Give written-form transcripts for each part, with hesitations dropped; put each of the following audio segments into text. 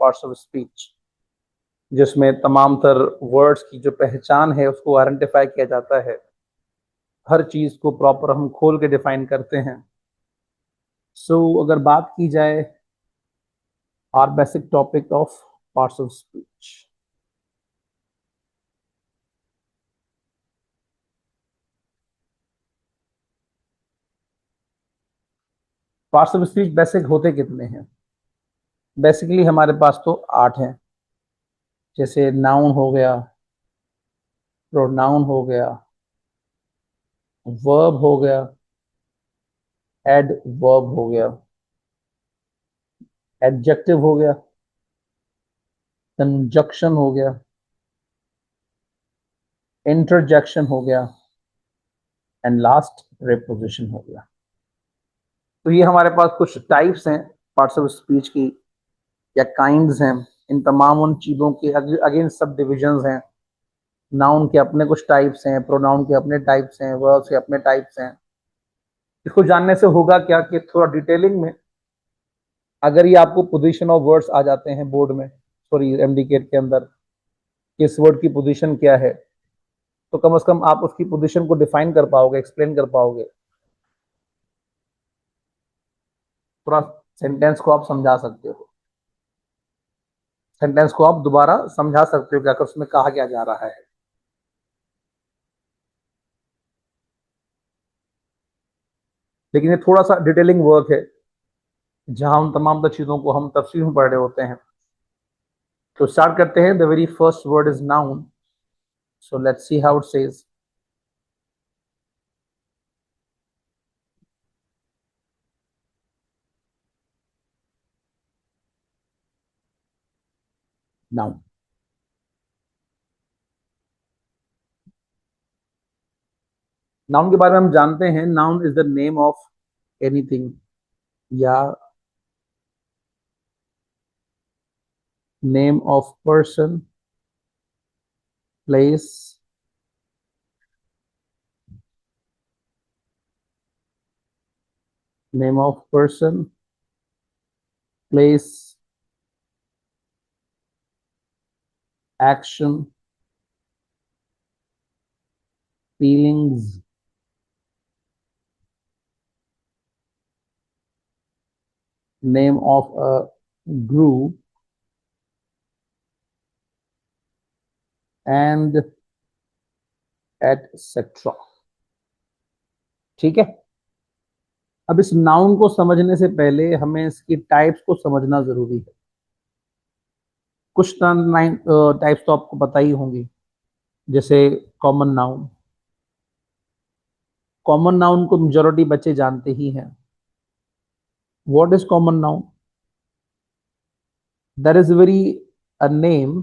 Parts of speech, जिसमें तमाम तर वर्ड्स की जो पहचान है उसको आइडेंटिफाई किया जाता है, हर चीज को प्रॉपर हम खोल के डिफाइन करते हैं। अगर बात की जाए our basic topic of parts of speech, parts of speech basic होते कितने हैं? बेसिकली हमारे पास तो 8 हैं। जैसे नाउन हो गया, प्रोनाउन हो गया, वर्ब हो गया, एडवर्ब हो गया, एडजेक्टिव हो गया, कंजक्शन हो गया, इंटरजेक्शन हो गया, एंड लास्ट प्रीपोजिशन हो गया। तो ये हमारे पास कुछ टाइप्स हैं पार्ट्स ऑफ स्पीच की, या काइंड्स हैं। इन तमाम उन चीजों के अगेन सब डिविजन्स हैं। नाउन के अपने कुछ टाइप्स हैं, प्रोनाउन के अपने टाइप्स हैं, वर्ब्स के अपने टाइप्स हैं। इसको जानने से होगा क्या कि थोड़ा डिटेलिंग में, अगर ये आपको पोजीशन ऑफ वर्ड्स आ जाते हैं बोर्ड में, सॉरी एमडीकेट के अंदर, किस वर्ड की पोजीशन क्या है, तो कम से कम आप उसकी पोजीशन को डिफाइन कर पाओगे, एक्सप्लेन कर पाओगे, पूरा सेंटेंस को आप समझा सकते हो, सेंटेंस को आप दोबारा समझा सकते हो कि आखिर उसमें कहा क्या जा रहा है। लेकिन ये थोड़ा सा डिटेलिंग वर्क है, जहां उन तमाम चीजों को हम तफसील में पढ़ रहे होते हैं। तो स्टार्ट करते हैं। The very first word is noun, so let's see how it says. Noun, noun के बारे में हम जानते हैं, noun is the name of anything, या name of person, place, name of person, place, action, feelings, name of a group, and etcetera. ठीक है। अब इस नाउन को समझने से पहले हमें इसकी टाइप्स को समझना जरूरी है। कुछ टाइप्स तो आपको पता ही होंगी, जैसे कॉमन नाउन। कॉमन नाउन को मेजॉरिटी बच्चे जानते ही हैं। What is common noun? That is very a name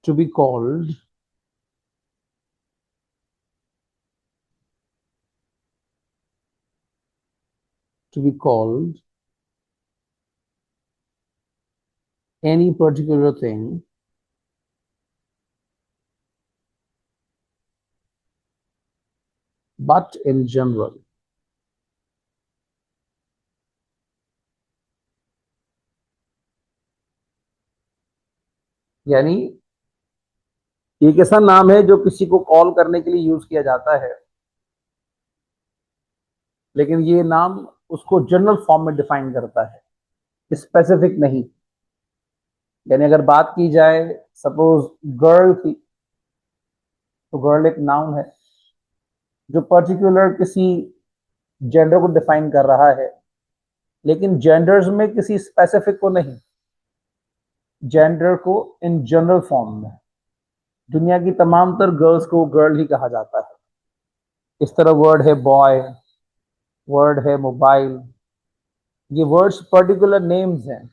to be called to be called any particular thing but in general। यानी ये एक ऐसा नाम है जो किसी को कॉल करने के लिए यूज किया जाता है, लेकिन ये नाम उसको जनरल फॉर्म में डिफाइन करता है, स्पेसिफिक नहीं। यानी अगर बात की जाए, सपोज गर्ल की, तो गर्ल एक नाउन है जो पर्टिकुलर किसी जेंडर को डिफाइन कर रहा है, लेकिन जेंडर्स में किसी स्पेसिफिक को नहीं, जेंडर को इन जनरल फॉर्म में। दुनिया की तमाम तर गर्ल्स को गर्ल ही कहा जाता है। इस तरह वर्ड है बॉय, वर्ड है मोबाइल। ये वर्ड्स पर्टिकुलर नेम्स हैं,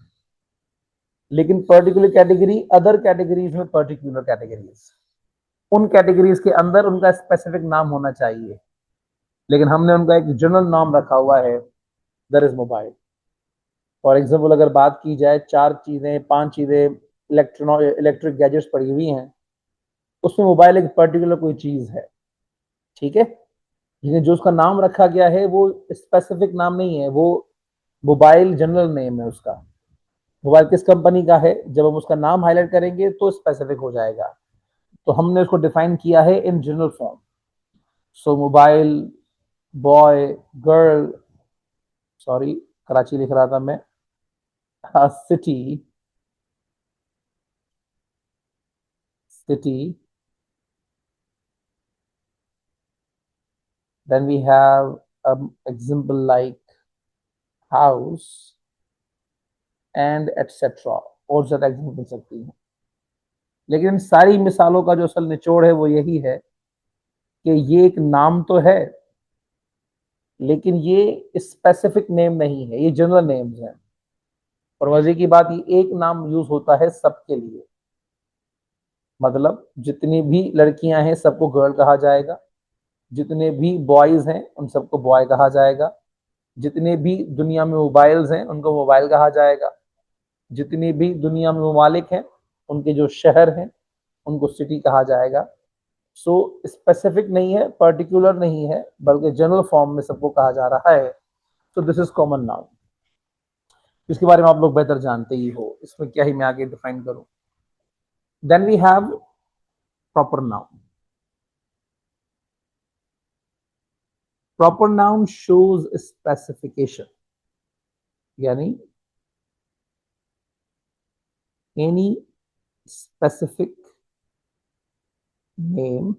लेकिन पर्टिकुलर कैटेगरी, अदर कैटेगरीज में पर्टिकुलर कैटेगरीज, उन कैटेगरीज के अंदर उनका स्पेसिफिक नाम होना चाहिए, लेकिन हमने उनका एक जनरल नाम रखा हुआ है, that is mobile. For example अगर बात की जाए, 4 चीजें 5 चीजें इलेक्ट्रिक गैजेट्स पड़ी हुई हैं, उसमें मोबाइल एक पर्टिकुलर कोई चीज है। ठीक है। लेकिन जो उसका नाम रखा गया है वो स्पेसिफिक नाम नहीं है, वो मोबाइल जनरल नेम है उसका, मोबाइल किस कंपनी का है, जब हम उसका नाम हाईलाइट करेंगे तो स्पेसिफिक हो जाएगा। तो हमने उसको डिफाइन किया है in general form. So mobile, boy, girl, sorry Karachi लिख रहा था मैं, city, city, then we have example like house and etc. और ज्यादा एग्जाम्पल मिल सकती है, लेकिन इन सारी मिसालों का जो असल निचोड़ है वो यही है कि ये एक नाम तो है, लेकिन ये स्पेसिफिक नेम नहीं है, ये जनरल नेम्स हैं। और मजे की बात, ये एक नाम यूज होता है सबके लिए। मतलब जितनी भी लड़कियां हैं सबको गर्ल कहा जाएगा, जितने भी बॉयज हैं उन सबको बॉय कहा जाएगा, जितने भी दुनिया में मोबाइल्स हैं उनको मोबाइल कहा जाएगा, जितनी भी दुनिया में ममालिक हैं उनके जो शहर हैं उनको सिटी कहा जाएगा। सो स्पेसिफिक नहीं है, पर्टिकुलर नहीं है, बल्कि जनरल फॉर्म में सबको कहा जा रहा है। सो दिस इज कॉमन नाउन। इसके बारे में आप लोग बेहतर जानते ही हो, इसमें क्या ही मैं आगे डिफाइन करूं। Then we have proper noun. Proper noun shows specification, यानी any specific name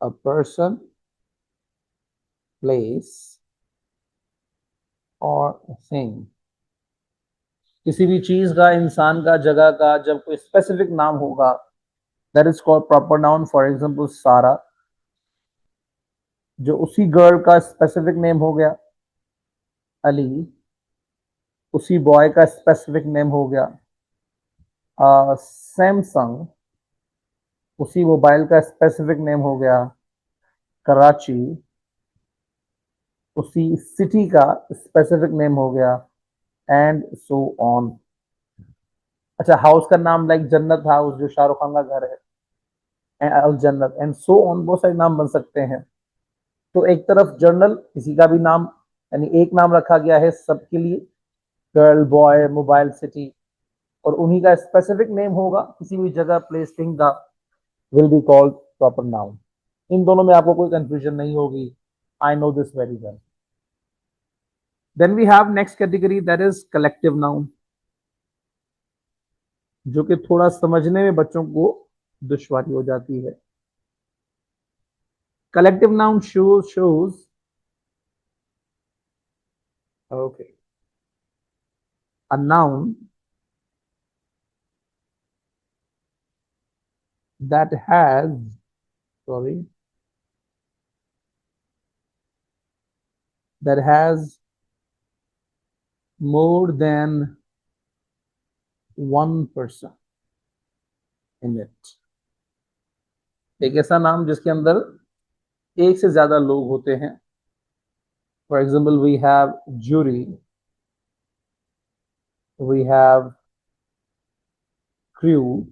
a person, place or a thing। किसी भी चीज का, इंसान का, जगह का जब कोई स्पेसिफिक नाम होगा, that is called proper noun. For example सारा, जो उसी गर्ल का स्पेसिफिक नेम हो गया। अली, उसी बॉय का स्पेसिफिक नेम हो गया। सैमसंग, उसी मोबाइल का स्पेसिफिक नेम हो गया। कराची, उसी सिटी का स्पेसिफिक नेम हो गया, एंड सो ऑन। अच्छा, हाउस का नाम लाइक जन्नत हाउस जो शाहरुख खान का घर है, अल जन्नत, एंड सो ऑन, बहुत सारे नाम बन सकते हैं। तो एक तरफ जर्नल, किसी का भी नाम, यानी एक नाम रखा गया है सबके लिए, गर्ल, बॉय, मोबाइल, सिटी, और उन्हीं का स्पेसिफिक नेम होगा किसी भी जगह, प्लेस, थिंग का, will be called proper noun. इन दोनों में आपको कोई कंफ्यूजन नहीं होगी, I know this very well. Then we have next category, that is collective noun, जो कि थोड़ा समझने में बच्चों को दुश्वारी हो जाती है। Collective noun shows okay, a noun that has, sorry, that has more than one person in it। एक ऐसा नाम जिसके अंदर एक से ज्यादा लोग होते हैं। For example we have jury, we have crew,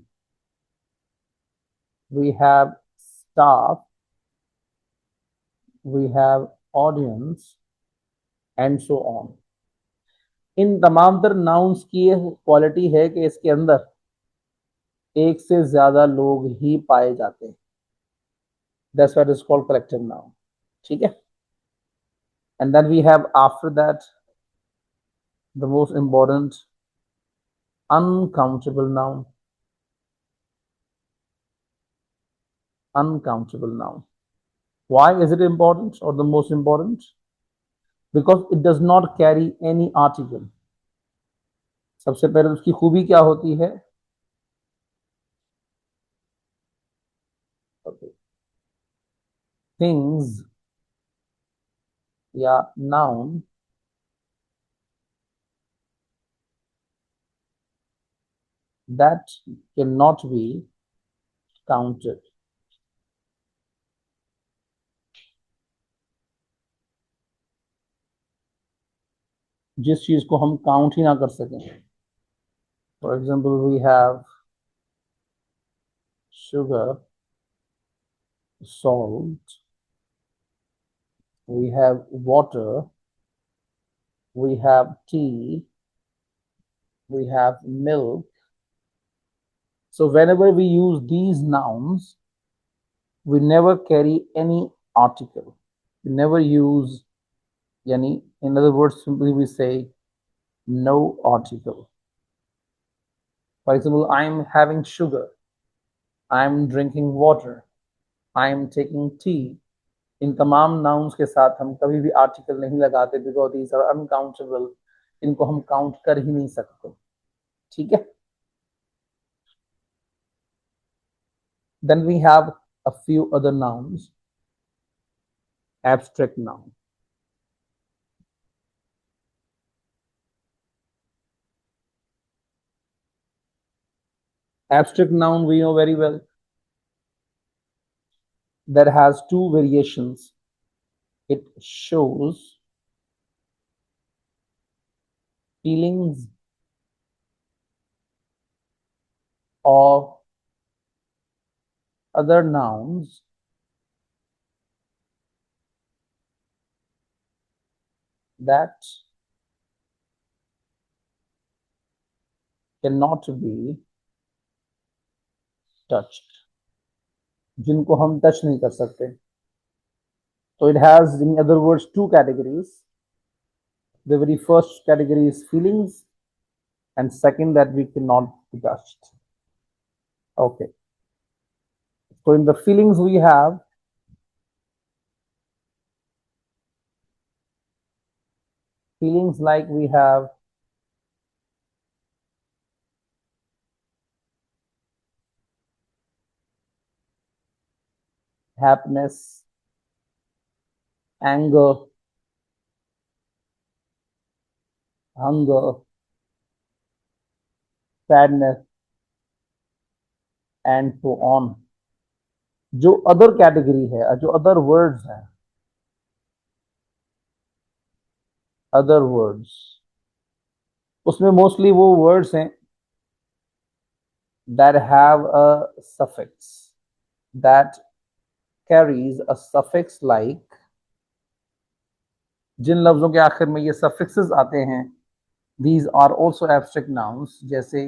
we have staff, we have audience, and so on। इन तमाम तर नाउन्स की क्वालिटी है कि इसके अंदर एक से ज्यादा लोग ही पाए जाते हैं। That's what is called collective noun. ठीक है। And then we have after that the most important, uncountable noun. Uncountable noun. Why is it important or the most important? Because it does not carry any article। सबसे पहले उसकी खूबी क्या होती है? Okay. Things या noun that cannot be counted। जिस चीज को हम काउंट ही ना कर सकें। For example we have sugar, salt, we have water, we have tea, we have milk. So whenever we use these nouns, we never carry any article. We never use yani. In other words, simply we say no article. For example, I'm having sugar, I'm drinking water, I'm taking tea. इन तमाम nouns के साथ हम कभी भी article नहीं लगाते because these are uncountable. इनको हम काउंट कर ही नहीं सकते. ठीक है. Then we have a few other nouns. Abstract noun. Abstract noun we know very well. That has two variations. It shows feelings of other nouns that cannot be touched. जिनको हम touch नहीं कर सकते. So it has, in other words, two categories. The very first category is feelings, and second that we cannot be touched. Okay. So in the feelings we have feelings like we have happiness, anger, hunger, sadness, and so on. जो other category है, जो other words हैं, other words, उसमें mostly वो words हैं that have a suffix, that carries a suffix like. जिन लफ्जों के आखिर में ये सफिक्सेस आते हैं, these are also abstract nouns. जैसे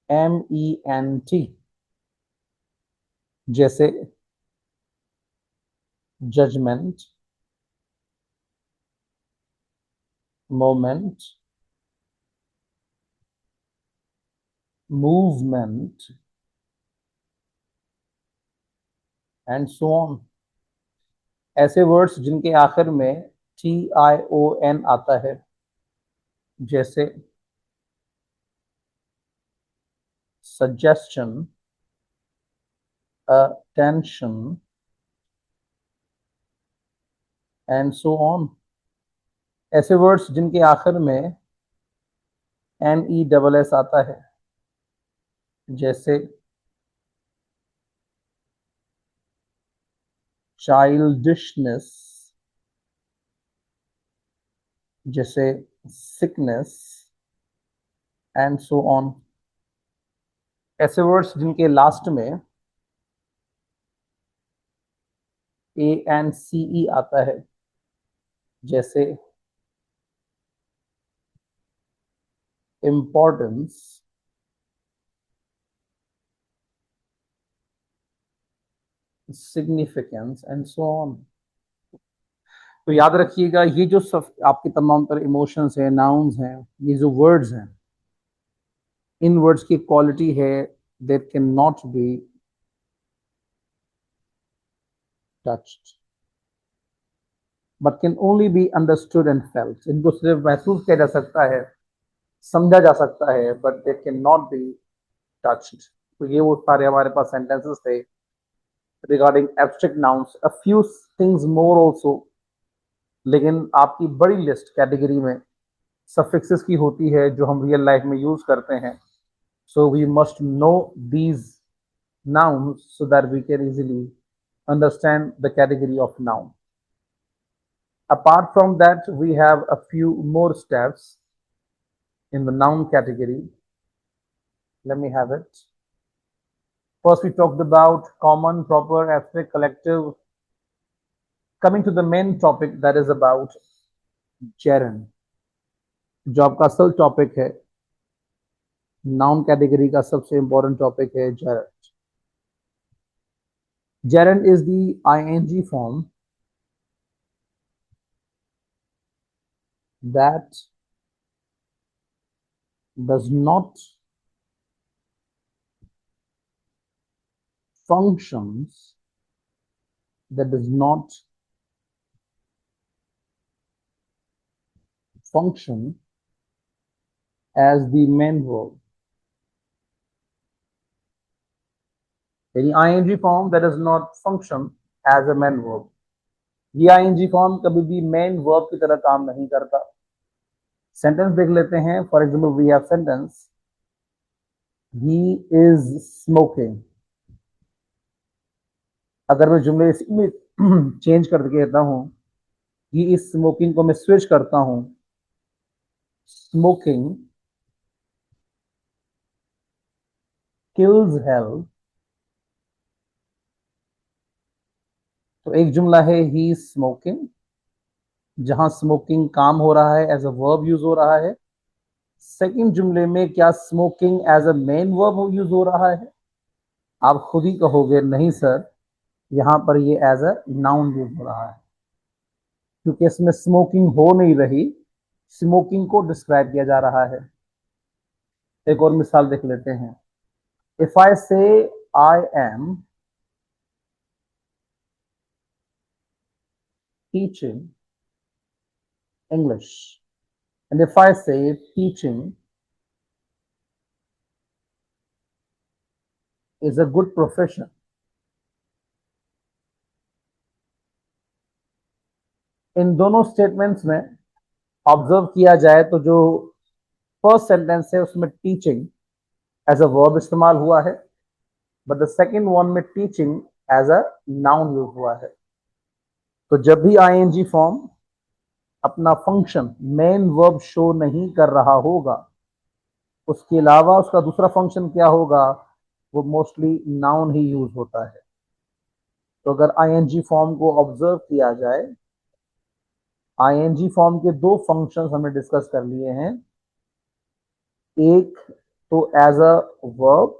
MENT, जैसे judgement, moment, movement, and so on. ऐसे वर्ड्स जिनके आखिर में TION आता है, जैसे suggestion, attention, and so on. ऐसे वर्ड्स जिनके आखिर में NESS आता है, जैसे चाइल्डिशनेस, जैसे सिकनेस, एंड सो ऑन. ऐसे वर्ड्स जिनके लास्ट में ANCE आता है, जैसे importance, significance, and so on. तो याद रखिएगा, ये जो आपके तमाम तरह इमोशंस हैं, नाउन्स हैं, ये जो वर्ड्स हैं, इन वर्ड्स की क्वालिटी है that cannot be touched but can only be understood and felt. इनको सिर्फ महसूस किया जा सकता है, समझा जा सकता है, but they cannot be touched. तो ये वो सारे हमारे पास sentences थे regarding abstract nouns. A few things more also, लेकिन आपकी बड़ी लिस्ट कैटेगरी में सफिक्सेस की होती है जो हम रियल लाइफ में यूज करते हैं. So we must know these nouns so that we can easily understand the category of noun. Apart from that, we have a few more steps in the noun category. Let me have it. First, we talked about common, proper, abstract, collective. Coming to the main topic, that is about gerund. जो आपका असल topic है, noun category का सबसे important topic है gerund. Gerund is the ing form that does not functions that does not function as the main verb. यानी ing form that does not function as a main verb. ये ing form कभी भी main verb की तरह काम नहीं करता. Sentence देख लेते हैं. For example we have sentence, he is smoking. अगर मैं जुमले इसमें चेंज करके कहता हूं, ही इज स्मोकिंग को मैं स्विच करता हूं, स्मोकिंग किल्स हेल्थ. तो एक जुमला है ही इज स्मोकिंग, जहां स्मोकिंग काम हो रहा है, एज अ वर्ब यूज हो रहा है. सेकंड जुमले में क्या smoking as a main verb use हो रहा है? आप खुद ही कहोगे नहीं सर, यहां पर ये एज अ नाउन यूज हो रहा है, क्योंकि इसमें स्मोकिंग हो नहीं रही, स्मोकिंग को डिस्क्राइब किया जा रहा है. एक और मिसाल देख लेते हैं. If I say I am teaching English, and if I say teaching is a good profession. इन दोनों स्टेटमेंट्स में ऑब्जर्व किया जाए तो जो फर्स्ट सेंटेंस है उसमें टीचिंग एज अ वर्ब इस्तेमाल हुआ है, बट द सेकंड वन में teaching as a noun use हुआ है. तो जब भी आईएनजी फॉर्म अपना फंक्शन मेन वर्ब शो नहीं कर रहा होगा, उसके अलावा उसका दूसरा फंक्शन क्या होगा, वो मोस्टली नाउन ही यूज होता है. तो अगर आईएनजी फॉर्म को ऑब्जर्व किया जाए, आईएनजी फॉर्म के दो फंक्शंस हमने डिस्कस कर लिए हैं. एक तो एज अ वर्ब,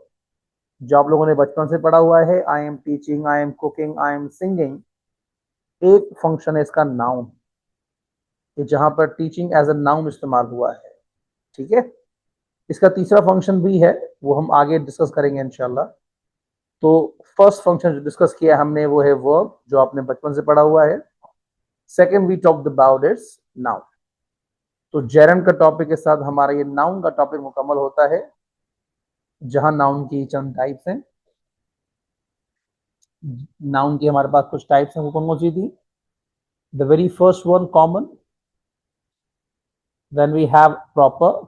जो आप लोगों ने बचपन से पढ़ा हुआ है, आई am teaching, I am cooking, I am singing. एक फंक्शन है इसका नाउन, जहां पर टीचिंग एज अ नाउन इस्तेमाल हुआ है. ठीक है. इसका तीसरा फंक्शन भी है, वो हम आगे डिस्कस करेंगे इंशाल्लाह. तो फर्स्ट फंक्शन जो डिस्कस किया हमने वो है वर्ब, जो आपने बचपन से पढ़ा हुआ है. Second we talked about its noun. तो जेरन का टॉपिक के साथ हमारा ये नाउन का टॉपिक मुकम्मल होता है, जहां नाउन की चंद टाइप्स हैं. नाउन की हमारे पास कुछ टाइप्स हैं, वो कौन कौन सी थी? The very first one common, then we have proper,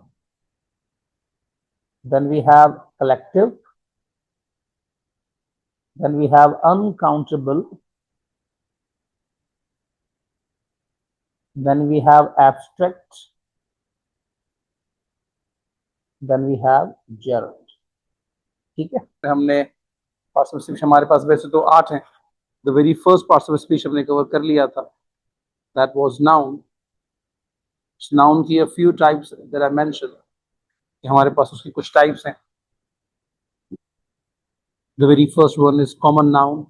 then we have collective, then we have uncountable, then we have abstract, then we have gerund. ठीक है. हमने पार्ट्स ऑफ स्पीच हमारे पास वैसे तो 8 हैं. The very first parts of speech हमने cover कर लिया था, दैट वाज नाउन. नाउन की a few types that I mention, हमारे पास उसकी कुछ टाइप्स हैं. The very first one is common noun,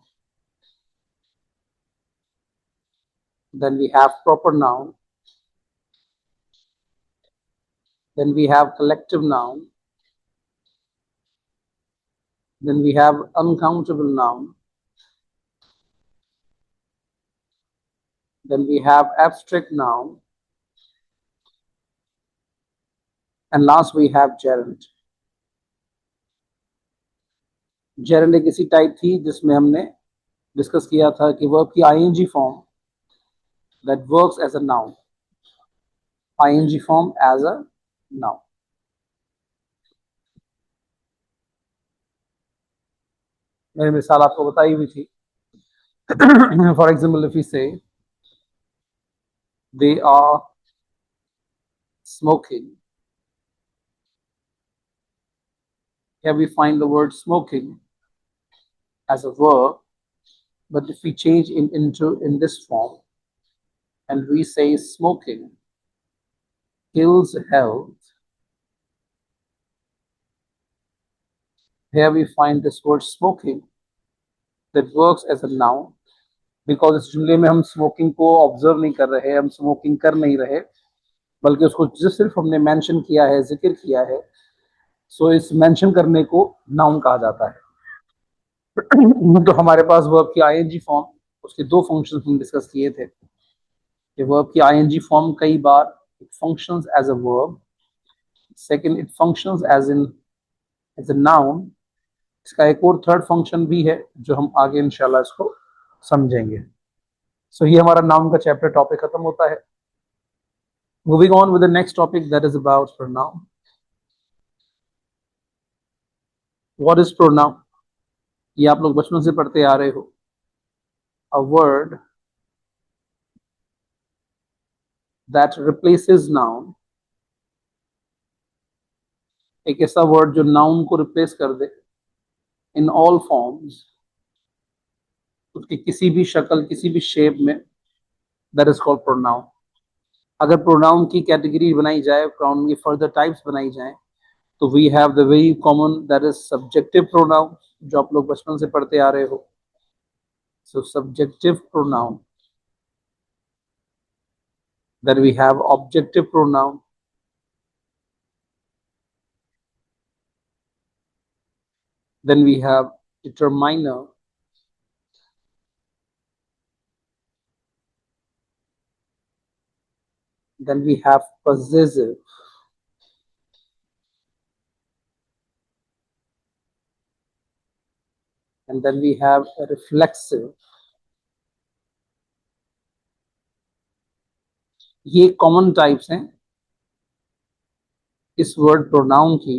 then we have proper noun, then we have collective noun, then we have uncountable noun, then we have abstract noun, and last we have gerund. gerund एक ऐसी type थी जिसमें हमने discuss किया था कि verb की ING form that works as a noun, ing form as a noun. मैंने मिसाल आपको बताई हुई थी. For example if you say they are smoking, here we find the word smoking. as a verb, but if we change in this form and we say smoking kills health, here we find this word smoking that works as a noun, because इस जुमले में हम smoking को observe नहीं कर रहे, हम smoking कर नहीं रहे, बल्कि उसको जो सिर्फ हमने मेंशन किया है, जिक्र किया है, सो इस मेंशन करने को नाउन कहा जाता है. तो हमारे पास वर्ब की आईएनजी फॉर्म, उसके दो फंक्शंस हम डिस्कस किए थे कि वर्ब की आईएनजी फॉर्म कई बार it functions as a verb, second it functions as a noun. इसका एक और थर्ड फंक्शन भी है जो हम आगे इंशाल्लाह इसको समझेंगे. सो ये हमारा नाउन का चैप्टर टॉपिक खत्म होता है. Moving on with the next topic that is about pronoun. What is pronoun? ये आप लोग बचपन से पढ़ते आ रहे हो. A word that replaces noun, एक ऐसा वर्ड जो नाउन को रिप्लेस कर दे इन ऑल फॉर्म्स, उसकी किसी भी शक्ल, किसी भी शेप में, दैट इज कॉल्ड प्रोनाउन. अगर प्रोनाउन की कैटेगरी बनाई जाए, प्रोनाउन की फर्दर टाइप्स बनाई जाए, तो we have the very common that is subjective pronoun, जो आप लोग बचपन से पढ़ते आ रहे हो. So subjective pronoun, then we have objective pronoun, then we have determiner, then we have possessive, and then we have reflexive. ये कॉमन टाइप्स हैं इस वर्ड प्रोनाउन की,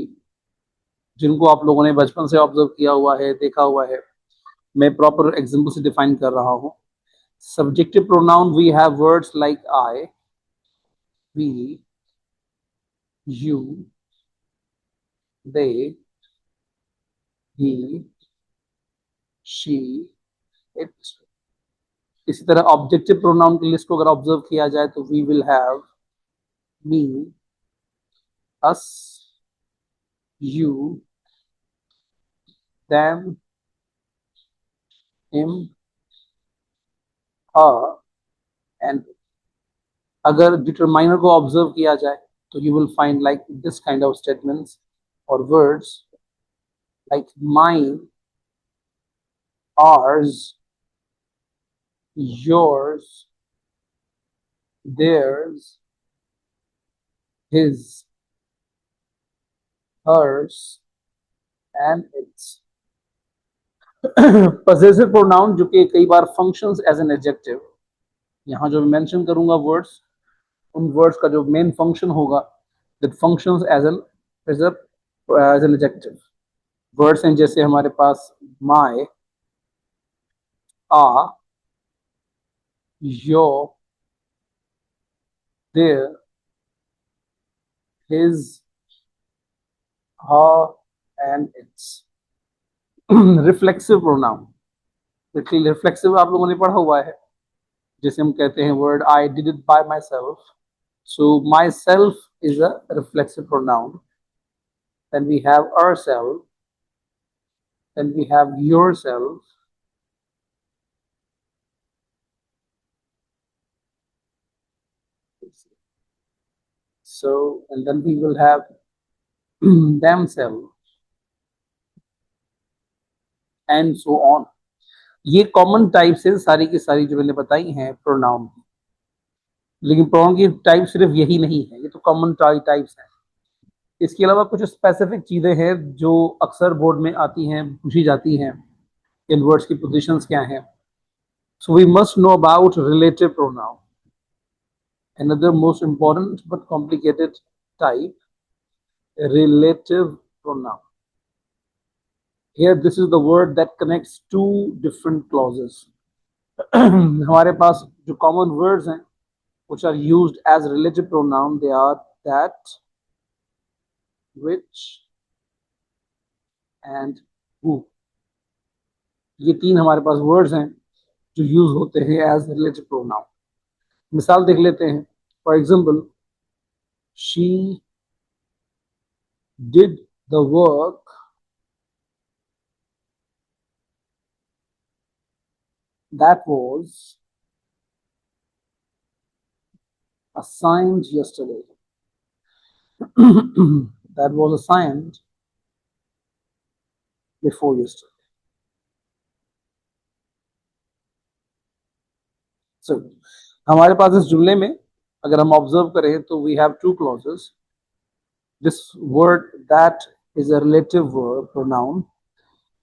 जिनको आप लोगों ने बचपन से ऑब्जर्व किया हुआ है, देखा हुआ है. मैं प्रॉपर एग्जांपल से डिफाइन कर रहा हूं. Subjective pronoun we have words like I, we, you, they, he, she, it. इसी तरह ऑब्जेक्टिव प्रोनाउन की लिस्ट को अगर ऑब्जर्व किया जाए तो we will have me, us, you, them, him, her, and अगर डिटरमाइनर को ऑब्जर्व किया जाए तो you will find like this kind of statements और words like mine, ours, yours, theirs, his, hers, and its. possessive pronoun जो कि कई बार functions as an adjective, यहाँ जो मैं मेंशन करूंगा वर्ड्स, उन वर्ड्स का जो मेन फंक्शन होगा that functions as an adjective. Words हैं जैसे हमारे पास my, are, your, their, his, her, and its. Reflexive pronoun, reflexive आप लोगों ने पढ़ा हुआ है, जैसे हम कहते हैं word I did it by myself. So myself is a reflexive pronoun. Then we have ourself, then we have yourself, so and then we will have themselves and so on. ये common types है सारी की सारी जो मैंने बताई हैं pronoun की. लेकिन प्रोनाउन की टाइप सिर्फ यही नहीं है, ये तो कॉमन टाइप्स हैं. इसके अलावा कुछ स्पेसिफिक चीजें हैं जो अक्सर बोर्ड में आती हैं, पूछी जाती हैं. इन वर्ड्स की पोजीशंस क्या हैं. So we must know about relative pronoun, another most important but complicated type, relative pronoun. Here this is the word that connects two different clauses. हमारे पास जो common words हैं which are used as relative pronoun, they are that, which, and who. ये तीन हमारे पास words हैं जो use होते हैं एज रिलेटिव प्रोनाउन। मिसाल देख लेते हैं। For example, she did the work that was assigned yesterday. That was assigned before yesterday. So, हमारे पास इस जुमले में अगर हम ऑब्जर्व करें तो we have two clauses. This word that is a relative word pronoun.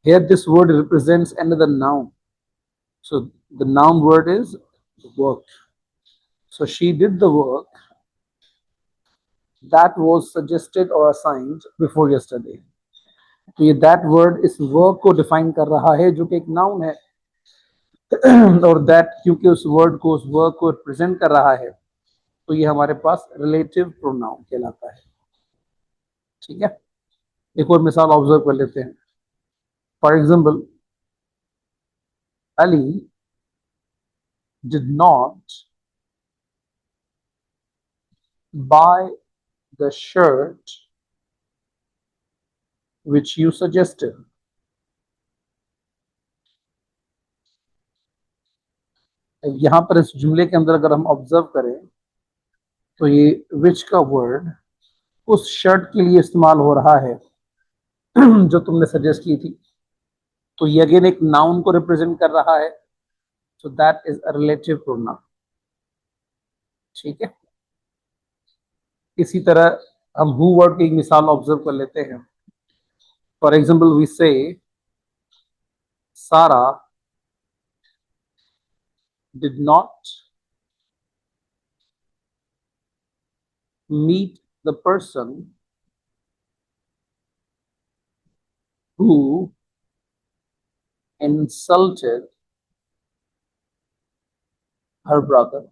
Here this word represents another noun. So the noun word is work. So she did the work that was suggested or assigned before yesterday. तो ये that word इस work को define कर रहा है जो कि एक नाउन है. और दैट क्योंकि उस वर्ड को उस वर्क को रिप्रेजेंट कर रहा है तो ये हमारे पास रिलेटिव प्रोनाउन कहलाता है. ठीक है, एक और मिसाल ऑब्जर्व कर लेते हैं. For example, Ali did not buy the shirt which you suggested. यहां पर इस जुमले के अंदर अगर हम ऑब्जर्व करें तो ये विच का वर्ड उस शर्ट के लिए इस्तेमाल हो रहा है जो तुमने सजेस्ट की थी. तो ये अगेन एक नाउन को रिप्रेजेंट कर रहा है. So that is a relative pronoun. ठीक है, इसी तरह हम हु वर्ड की एक मिसाल ऑब्जर्व कर लेते हैं. फॉर एग्जाम्पल, वी से सारा did not meet the person who insulted her brother.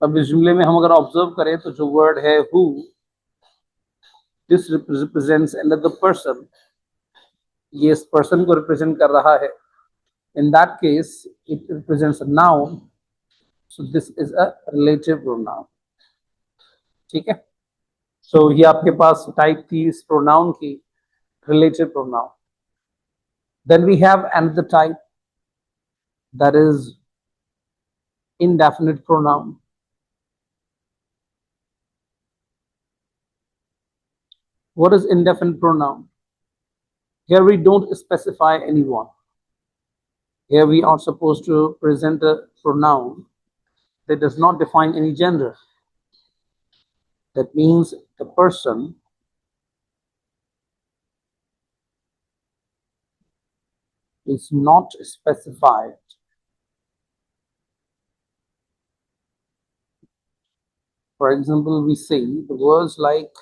अब इस जुमले में हम अगर ऑब्जर्व करें तो जो वर्ड है who, this represents another person. ये इस पर्सन को रिप्रेजेंट कर रहा है. In that case it represents a noun. So this is a relative pronoun. ठीक है, सो ये आपके पास टाइप थी इस प्रोनाउन की, relative pronoun. Then we have another type that is indefinite pronoun. What is indefinite pronoun? Here we don't specify anyone. Here we are supposed to present a pronoun that does not define any gender. That means the person is not specified. For example, we say the words like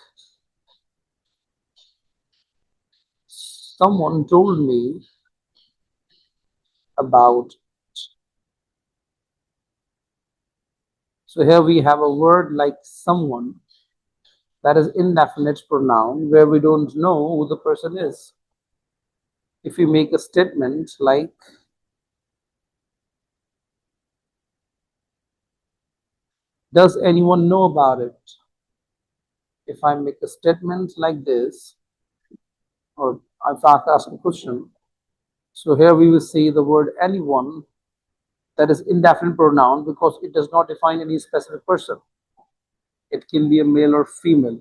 someone told me about. So here we have a word like someone that is indefinite pronoun where we don't know who the person is. If we make a statement like does anyone know about it? If I make a statement like this, or if I ask a question, so here we will say the word anyone that is indefinite pronoun because it does not define any specific person. It can be a male or female.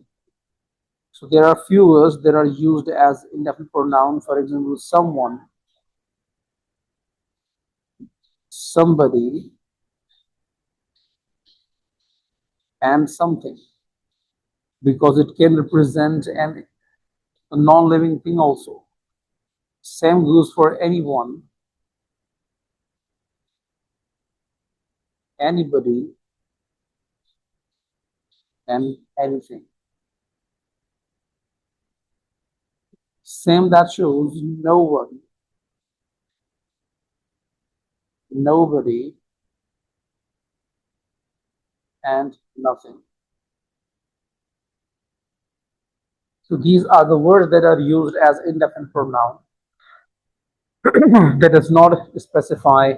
So there are few words that are used as indefinite pronoun. For example, someone, somebody, and something, because it can represent a non-living thing also. Same goes for anyone, anybody, and anything. Same that shows no one, nobody, and nothing. So these are the words that are used as indefinite pronoun. that does not specify,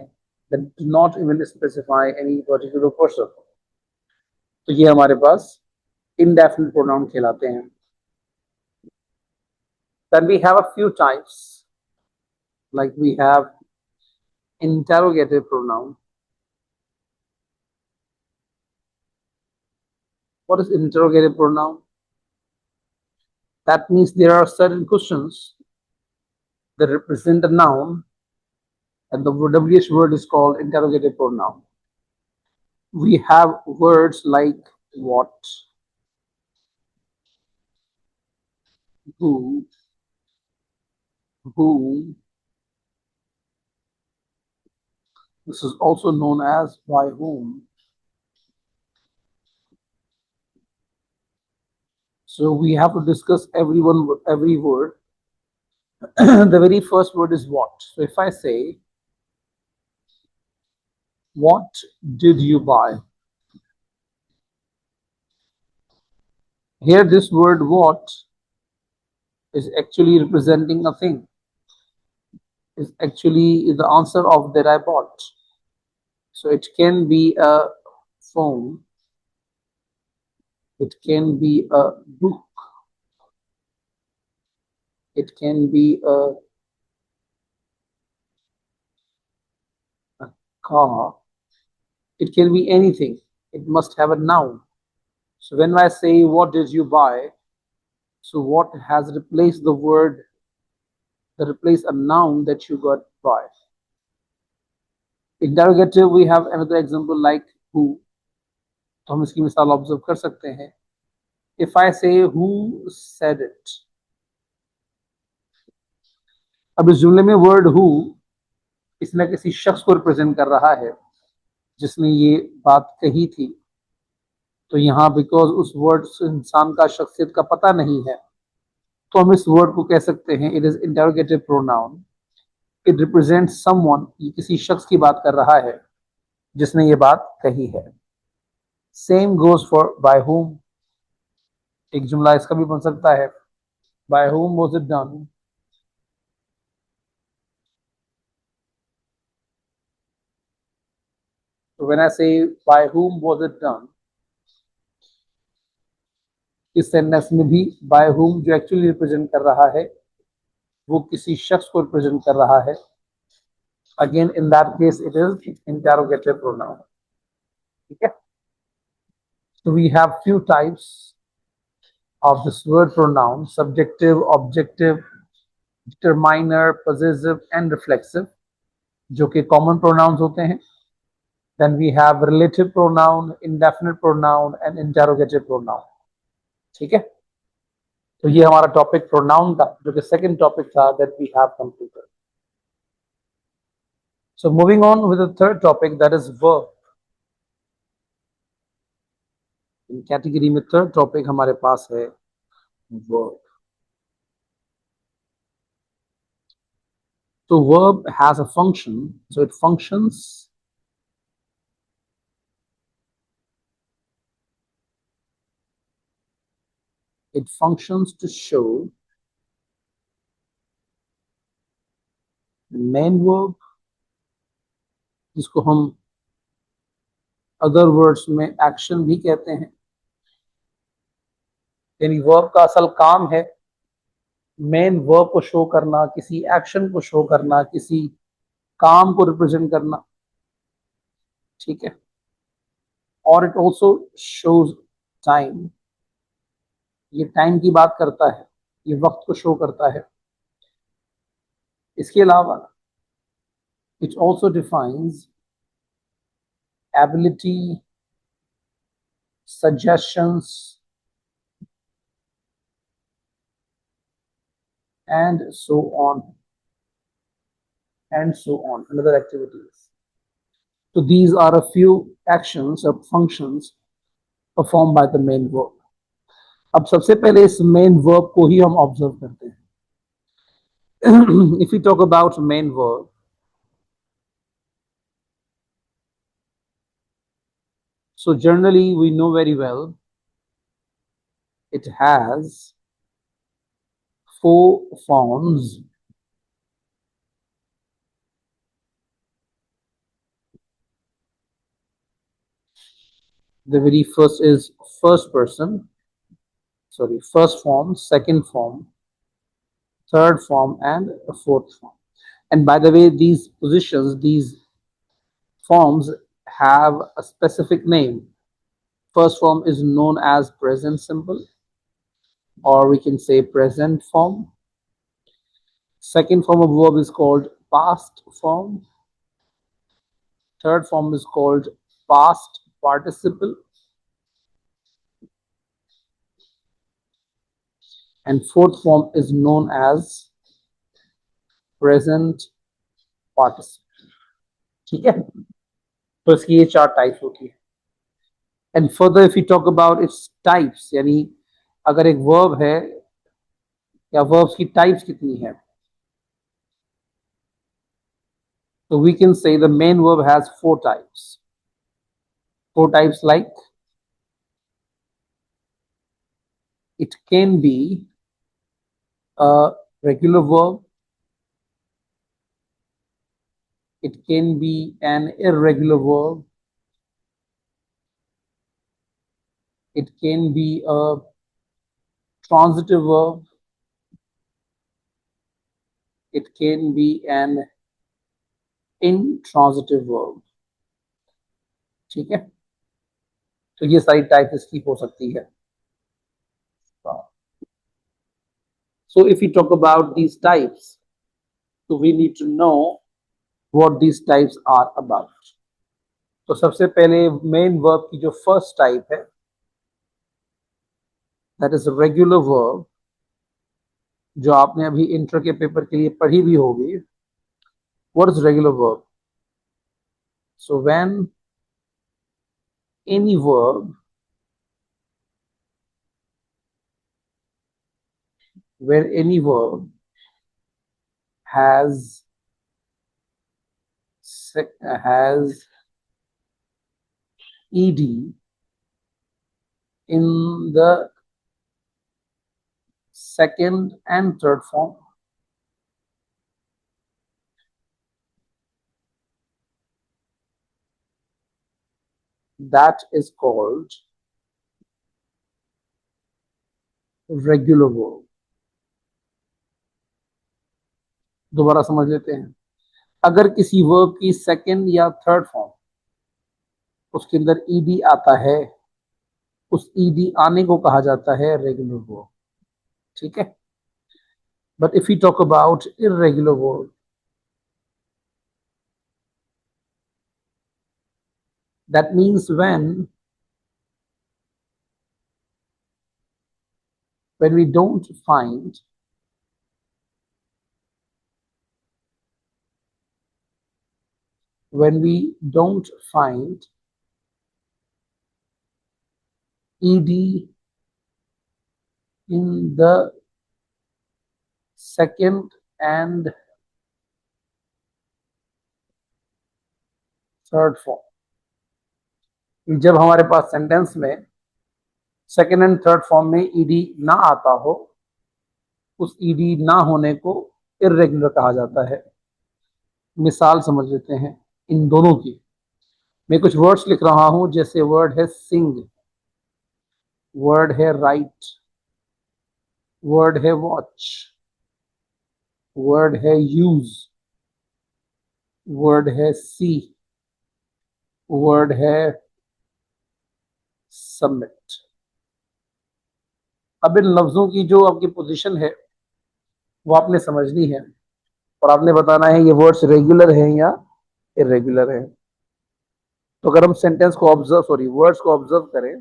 that do not even specify any particular person. तो ये हमारे पास indefinite pronoun कहलाते हैं. Then we have a few types, like we have interrogative pronoun. What is interrogative pronoun? That means there are certain questions that represent a noun, and the WH word is called interrogative pronoun. We have words like what, who, whom. This is also known as by whom. So we have to discuss every word. The very first word is what. So if I say, what did you buy? Here this word what is actually representing a thing. Is actually the answer of that I bought. So it can be a phone, it can be a book, it can be a car, it can be anything. It must have a noun. So when I say what did you buy, so what has replaced the word, that replace a noun that you got by. Interrogative, we have another example like who. तो हम इसकी मिसाल observe कर सकते हैं. If I say who said it, अब इस जुमले में वर्ड who इसने किसी शख्स को रिप्रेजेंट कर रहा है जिसने ये बात कही थी. तो यहाँ बिकॉज उस वर्ड इंसान का शख्सियत का पता नहीं है, तो हम इस वर्ड को कह सकते हैं it is interrogative pronoun. It represent someone, ये किसी शख्स की बात कर रहा है जिसने ये बात कही है. Same goes for by whom. एक जुमला इसका भी बन सकता है, by whom was it done. So when I say by whom was it done, इस सेंटेंस में भी बाय whom जो एक्चुअली रिप्रेजेंट कर रहा है वो किसी शख्स को रिप्रेजेंट कर रहा है. Again in that case it is interrogative pronoun. ठीक है. So we have few types of this word pronoun: subjective, objective, determiner, possessive and reflexive, जो कि common pronouns होते हैं. Then we have relative pronoun, indefinite pronoun and interrogative pronoun. ठीक है. तो ये हमारा टॉपिक प्रोनाउन का, जो कि सेकंड टॉपिक था, that we have completed. So moving on with the third topic, that is verb. In category में थर्ड टॉपिक हमारे पास है verb. So verb has a function. So it functions to show main verb, जिसको हम other words में action भी कहते हैं. यानी वर्ब का असल काम है मेन वर्ब को शो करना, किसी एक्शन को शो करना, किसी काम को रिप्रेजेंट करना. ठीक है. और इट ऑल्सो शोज टाइम, ये टाइम की बात करता है, ये वक्त को शो करता है. इसके अलावा it also defines ability, suggestions and so on and other activities. So these are a few actions or functions performed by the main verb. अब सबसे पहले इस main verb को ही हम ऑब्जर्व करते हैं. If we talk about main verb, so generally we know very well it has 4 forms. The very first is first person, sorry, first form, second form, third form, and fourth form. And by the way, these positions, these forms have a specific name. First form is known as present simple, or we can say present form. Second form of verb is called past form. Third form is called past participle. And fourth form is known as present participle. ठीक है, तो इसकी ये चार types होती है. And further if you talk about its types, यानी अगर एक वर्ब है या वर्ब्स की टाइप्स कितनी है, so we can say the main verb has four types. Four types like it can be a regular verb, it can be an irregular verb, it can be a transitive verb, it can be an intransitive verb. ठीक है, तो ये सारी type इसकी हो सकती है. So if we talk about these types, so we need to know what these types are about. तो सबसे पहले मेन वर्ब की जो फर्स्ट टाइप है, दैट इज रेगुलर वर्ब, जो आपने अभी इंटर के पेपर के लिए पढ़ी भी होगी. What is regular verb? So when any verb where any verb has ed in the second and third form, that is called regular verb. दोबारा समझ लेते हैं. अगर किसी वर्ब की सेकंड या थर्ड फॉर्म उसके अंदर ईडी आता है, उस ईडी आने को कहा जाता है रेगुलर वर्ब. ठीक है, but if you talk about irregular verb, that means when we don't find ed in the second and third form. जब हमारे पास सेंटेंस में सेकेंड एंड थर्ड फॉर्म में ईडी ना आता हो, उस ईडी ना होने को इररेगुलर कहा जाता है. मिसाल समझ लेते हैं इन दोनों की. मैं कुछ वर्ड्स लिख रहा हूं, जैसे वर्ड है सिंग, वर्ड है राइट, वर्ड है वॉच, वर्ड है यूज, वर्ड है सी, वर्ड है सबमिट. अब इन लफ्जों की जो आपकी पोजीशन है वो आपने समझनी है, और आपने बताना है ये वर्ड्स रेगुलर हैं या इरेगुलर हैं. तो अगर हम सेंटेंस को वर्ड्स को ऑब्जर्व करें,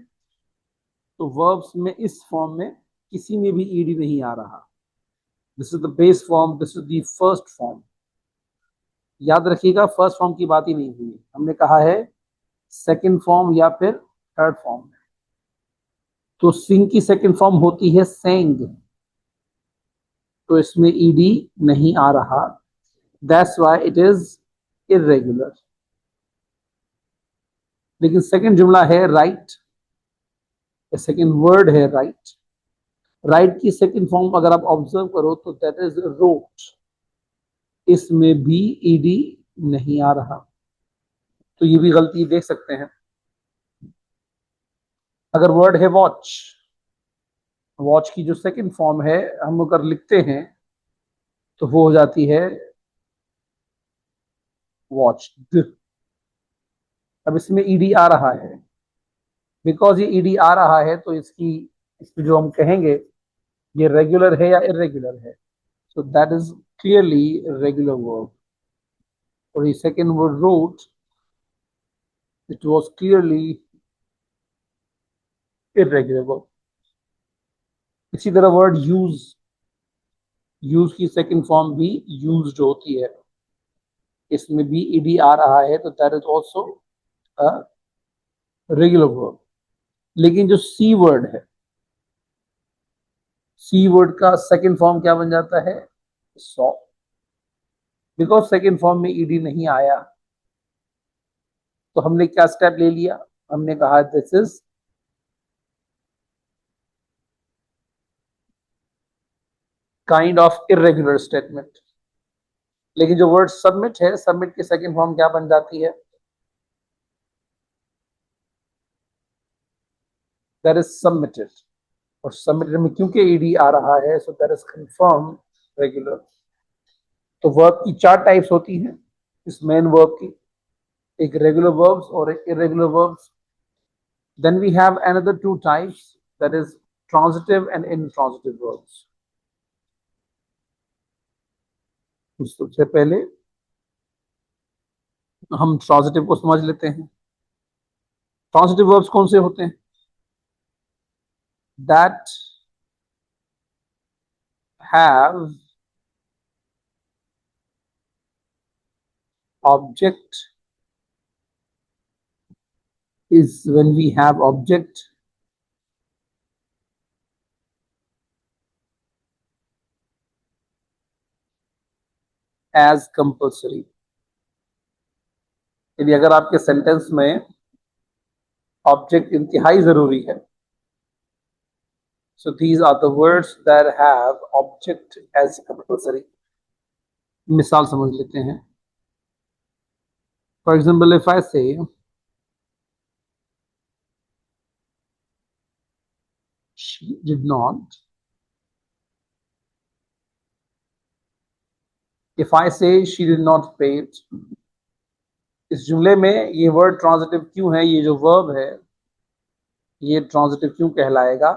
तो वर्ब्स में इस फॉर्म में किसी में भी ईडी नहीं आ रहा. This is the base form, this is the first form. याद रखिएगा, फर्स्ट फॉर्म की बात ही नहीं हुई, हमने कहा है सेकंड फॉर्म या फिर थर्ड फॉर्म. तो सिंग की सेकंड फॉर्म होती है सेंग, तो इसमें ईडी नहीं आ रहा. That's why it is irregular. लेकिन सेकंड जुमला है राइट, सेकंड वर्ड है राइट. राइट की सेकंड फॉर्म अगर आप ऑब्जर्व करो तो दैट इज रोट, इसमें भी ईडी नहीं आ रहा. तो ये भी गलती देख सकते हैं. अगर वर्ड है वॉच, वॉच की जो सेकंड फॉर्म है हम अगर लिखते हैं तो वो हो जाती है वॉच। अब इसमें ईडी आ रहा है, बिकॉज ये ईडी आ रहा है तो इसकी जो हम कहेंगे ये रेगुलर है या इरेगुलर है। So that is clearly regular verb. और ये second word wrote, it was clearly irregular verb. इसी तरह वर्ड यूज, यूज की सेकंड फॉर्म भी यूज्ड होती है, इसमें भी ईडी आ रहा है तो that is also a regular verb. लेकिन जो सी वर्ड है, सी वर्ड का सेकंड फॉर्म क्या बन जाता है, सॉ। बिकॉज सेकंड फॉर्म में ईडी नहीं आया तो हमने क्या स्टेप ले लिया, हमने कहा this is kind of irregular statement. लेकिन जो वर्ड सबमिट है, सबमिट की सेकंड फॉर्म क्या बन जाती है, दैट इज सबमिटेड। और सबमिटेड में क्योंकि ईडी आ रहा है so that is confirm regular. तो वर्ब की चार टाइप्स होती हैं इस मेन वर्ब की, एक रेगुलर वर्ब्स और एक irregular verbs. Then we have another two types, that is transitive and intransitive verbs। सबसे पहले हम ट्रांजिटिव को समझ लेते हैं। ट्रांजिटिव वर्ब्स कौन से होते हैं, that have object, is when we have object as compulsory। यदि अगर आपके सेंटेंस में ऑब्जेक्ट इंतहाई जरूरी है, so these are the words that have object as compulsory। मिसाल समझ लेते हैं। फॉर एग्जाम्पल इफ आई से she did not, if I say she did not pay it, इस जुमले में ये वर्ड ट्रांजिटिव क्यों है, ये जो वर्ब है ये ट्रांजिटिव क्यों कहलाएगा,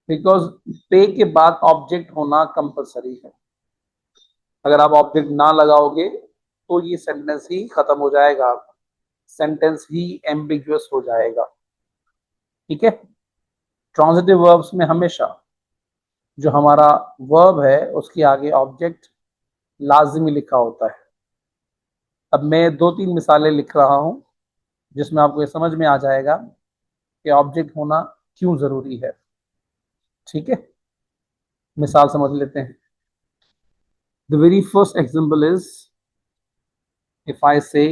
बिकॉज पे के बाद ऑब्जेक्ट होना कंपलसरी है। अगर आप ऑब्जेक्ट ना लगाओगे तो ये सेंटेंस ही खत्म हो जाएगा, सेंटेंस ही एम्बिगुअस हो जाएगा। ठीक है, ट्रांजिटिव वर्ब्स में हमेशा जो हमारा वर्ब है उसके आगे ऑब्जेक्ट लाजिमी लिखा होता है। अब मैं दो तीन मिसालें लिख रहा हूं जिसमें आपको ये समझ में आ जाएगा कि ऑब्जेक्ट होना क्यों जरूरी है। ठीक है, मिसाल समझ लेते हैं। The very first example is if I से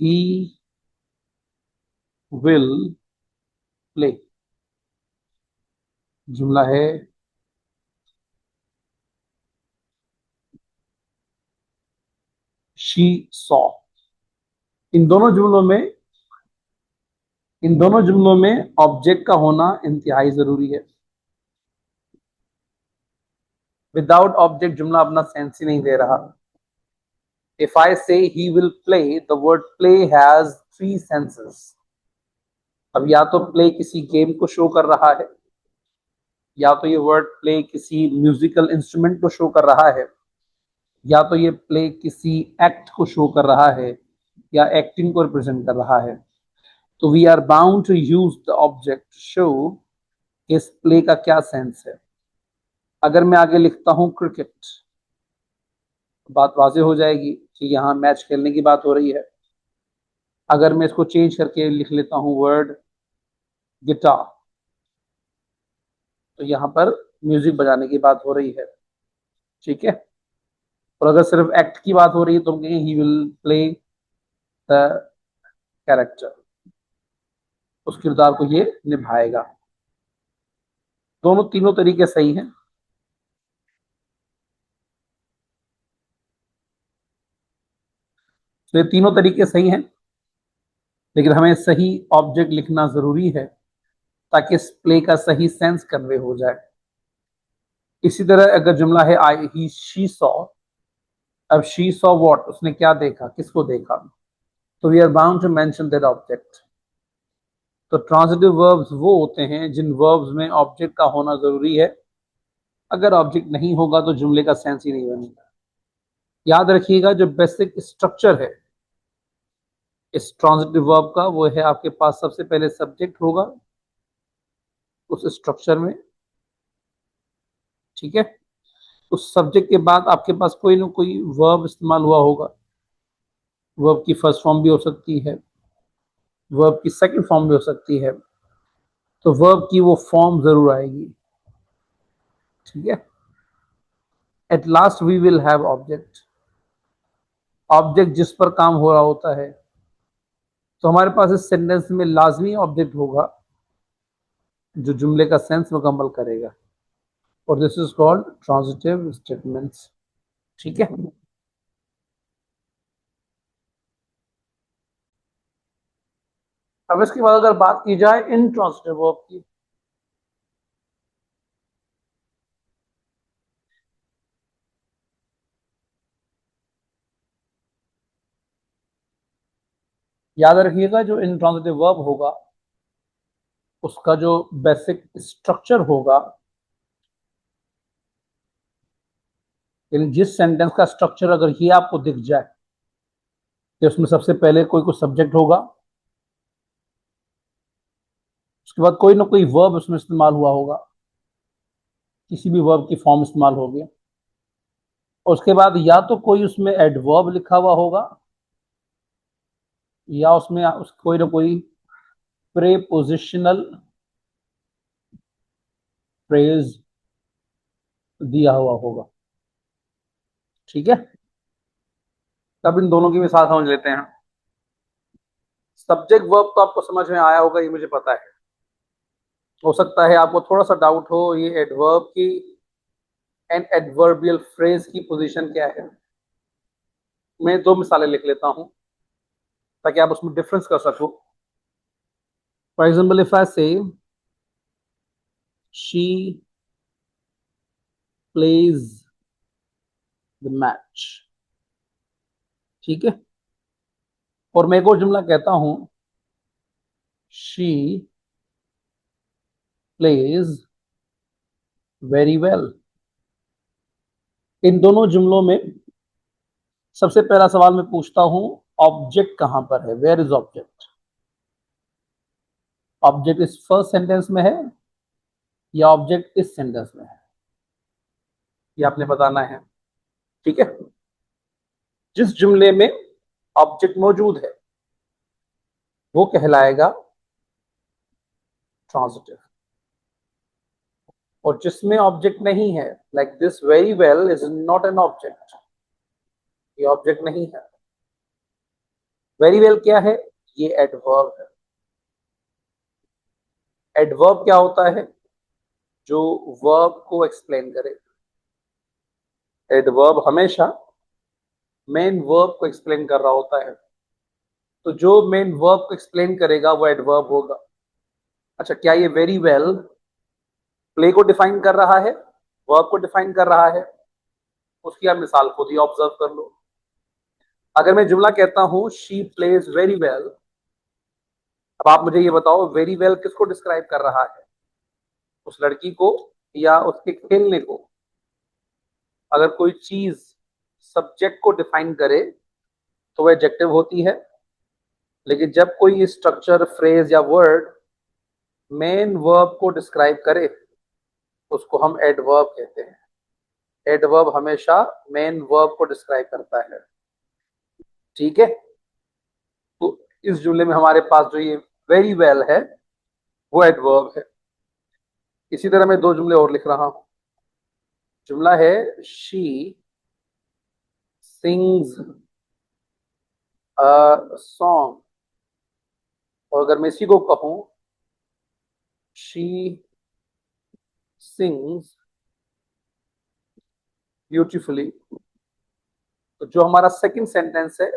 ही विल प्ले, जुमला है शी सॉ। इन दोनों जुमलों में इन दोनों जुमलों में ऑब्जेक्ट का होना इंतहाई जरूरी है। विदाउट ऑब्जेक्ट जुमला अपना सेंस ही नहीं दे रहा। इफ आई से he will play, the word play has three senses. अब या तो प्ले किसी गेम को शो कर रहा है, या तो ये वर्ड प्ले किसी म्यूजिकल इंस्ट्रूमेंट को शो कर रहा है, या तो ये प्ले किसी एक्ट को शो कर रहा है या एक्टिंग को रिप्रेजेंट कर रहा है। तो we are bound to use the object show इस प्ले का क्या सेंस है। अगर मैं आगे लिखता हूं क्रिकेट, बात वाजे हो जाएगी कि यहाँ मैच खेलने की बात हो रही है। अगर मैं इसको चेंज करके लिख लेता हूं वर्ड गिटार, तो यहाँ पर म्यूजिक बजाने की बात हो रही है। ठीक है, और अगर सिर्फ एक्ट की बात हो रही है तो हम कहेंगे he will play the character, उस किरदार को ये निभाएगा। दोनों तीनों तरीके सही हैं। तो ये तीनों तरीके सही हैं। लेकिन हमें सही ऑब्जेक्ट लिखना जरूरी है ताकि इस प्ले का सही सेंस कन्वे हो जाए। इसी तरह अगर जुमला है आई ही शी सॉ, अब शी सॉ व्हाट, उसने क्या देखा, किसको देखा, तो we are bound to mention that object. तो ट्रांजिटिव वर्ब्स वो होते हैं जिन वर्ब्स में ऑब्जेक्ट का होना जरूरी है। अगर ऑब्जेक्ट नहीं होगा तो जुमले का सेंस ही नहीं बनेगा। याद रखिएगा जो बेसिक स्ट्रक्चर है इस ट्रांजिटिव वर्ब का, वो है आपके पास सबसे पहले सब्जेक्ट होगा उस स्ट्रक्चर में, ठीक है। उस सब्जेक्ट के बाद आपके पास कोई ना कोई वर्ब इस्तेमाल हुआ होगा। वर्ब की फर्स्ट फॉर्म भी हो सकती है, वर्ब की सेकंड फॉर्म भी हो सकती है। तो वर्ब की वो फॉर्म जरूर आएगी, ठीक है। At last we will have object, object जिस पर काम हो रहा होता है। तो हमारे पास इस सेंटेंस में लाजमी ऑब्जेक्ट होगा जो जुमले का सेंस मुकम्मल करेगा, और this is called transitive statements, ठीक है। अब इसके बाद अगर बात की जाए इंट्रांजिटिव वर्ब की, याद रखिएगा जो इंट्रांजिटिव वर्ब होगा उसका जो बेसिक स्ट्रक्चर होगा, यानी जिस सेंटेंस का स्ट्रक्चर अगर ये आपको दिख जाए कि उसमें सबसे पहले कोई कुछ सब्जेक्ट होगा, उसके बाद कोई ना कोई वर्ब उसमें इस्तेमाल हुआ होगा, किसी भी वर्ब की फॉर्म इस्तेमाल होगी, और उसके बाद या तो कोई उसमें एडवर्ब लिखा हुआ होगा या उसमें कोई ना कोई प्रेपोजिशनल फ्रेज दिया हुआ होगा, ठीक है। तब इन दोनों की मिसाल समझ लेते हैं। सब्जेक्ट वर्ब तो आपको समझ में आया होगा, ये मुझे पता है। हो सकता है आपको थोड़ा सा डाउट हो ये एडवर्ब की एंड एडवर्बियल फ्रेज की पोजीशन क्या है। मैं दो मिसालें लिख लेता हूं ताकि आप उसमें डिफरेंस कर सको। For example if I say she plays the match, ठीक है, और मैं एक और जुमला कहता हूं शी प्लेज वेरी वेल। इन दोनों जुमलों में सबसे पहला सवाल मैं पूछता हूं ऑब्जेक्ट कहां पर है, वेयर इज ऑब्जेक्ट। ऑब्जेक्ट इस फर्स्ट सेंटेंस में है या ऑब्जेक्ट इस सेंटेंस में है, ये आपने बताना है, ठीक है। जिस जुमले में ऑब्जेक्ट मौजूद है वो कहलाएगा ट्रांजिटिव, और जिसमें ऑब्जेक्ट नहीं है, like this very well is not an object, ये ऑब्जेक्ट नहीं है। वेरी वेल क्या है, ये एडवर्ब है। एडवर्ब क्या होता है, जो वर्ब को एक्सप्लेन करे। एडवर्ब हमेशा मेन वर्ब को एक्सप्लेन कर रहा होता है, तो जो मेन वर्ब को एक्सप्लेन करेगा वो एडवर्ब होगा। अच्छा, क्या ये वेरी वेल प्ले को डिफाइन कर रहा है, वर्ब को डिफाइन कर रहा है? उसकी आप मिसाल खुद ही ऑब्जर्व कर लो। अगर मैं जुमला कहता हूं शी प्लेज वेरी वेल, अब आप मुझे ये बताओ वेरी वेल किसको डिस्क्राइब कर रहा है, उस लड़की को या उसके खेलने को? अगर कोई चीज सब्जेक्ट को डिफाइन करे तो वह एडजेक्टिव होती है, लेकिन जब कोई स्ट्रक्चर फ्रेज या वर्ड मेन वर्ब को डिस्क्राइब करे उसको हम एडवर्ब कहते हैं। एडवर्ब हमेशा मेन वर्ब को डिस्क्राइब करता है, ठीक है। तो इस जुमले में हमारे पास जो ये वेरी वेल है वो एडवर्ब है। इसी तरह मैं दो जुमले और लिख रहा हूं। जुमला है शी सिंग्स अ सॉन्ग, और अगर मैं इसी को कहूं शी सिंग्स ब्यूटीफुली, तो जो हमारा सेकंड सेंटेंस है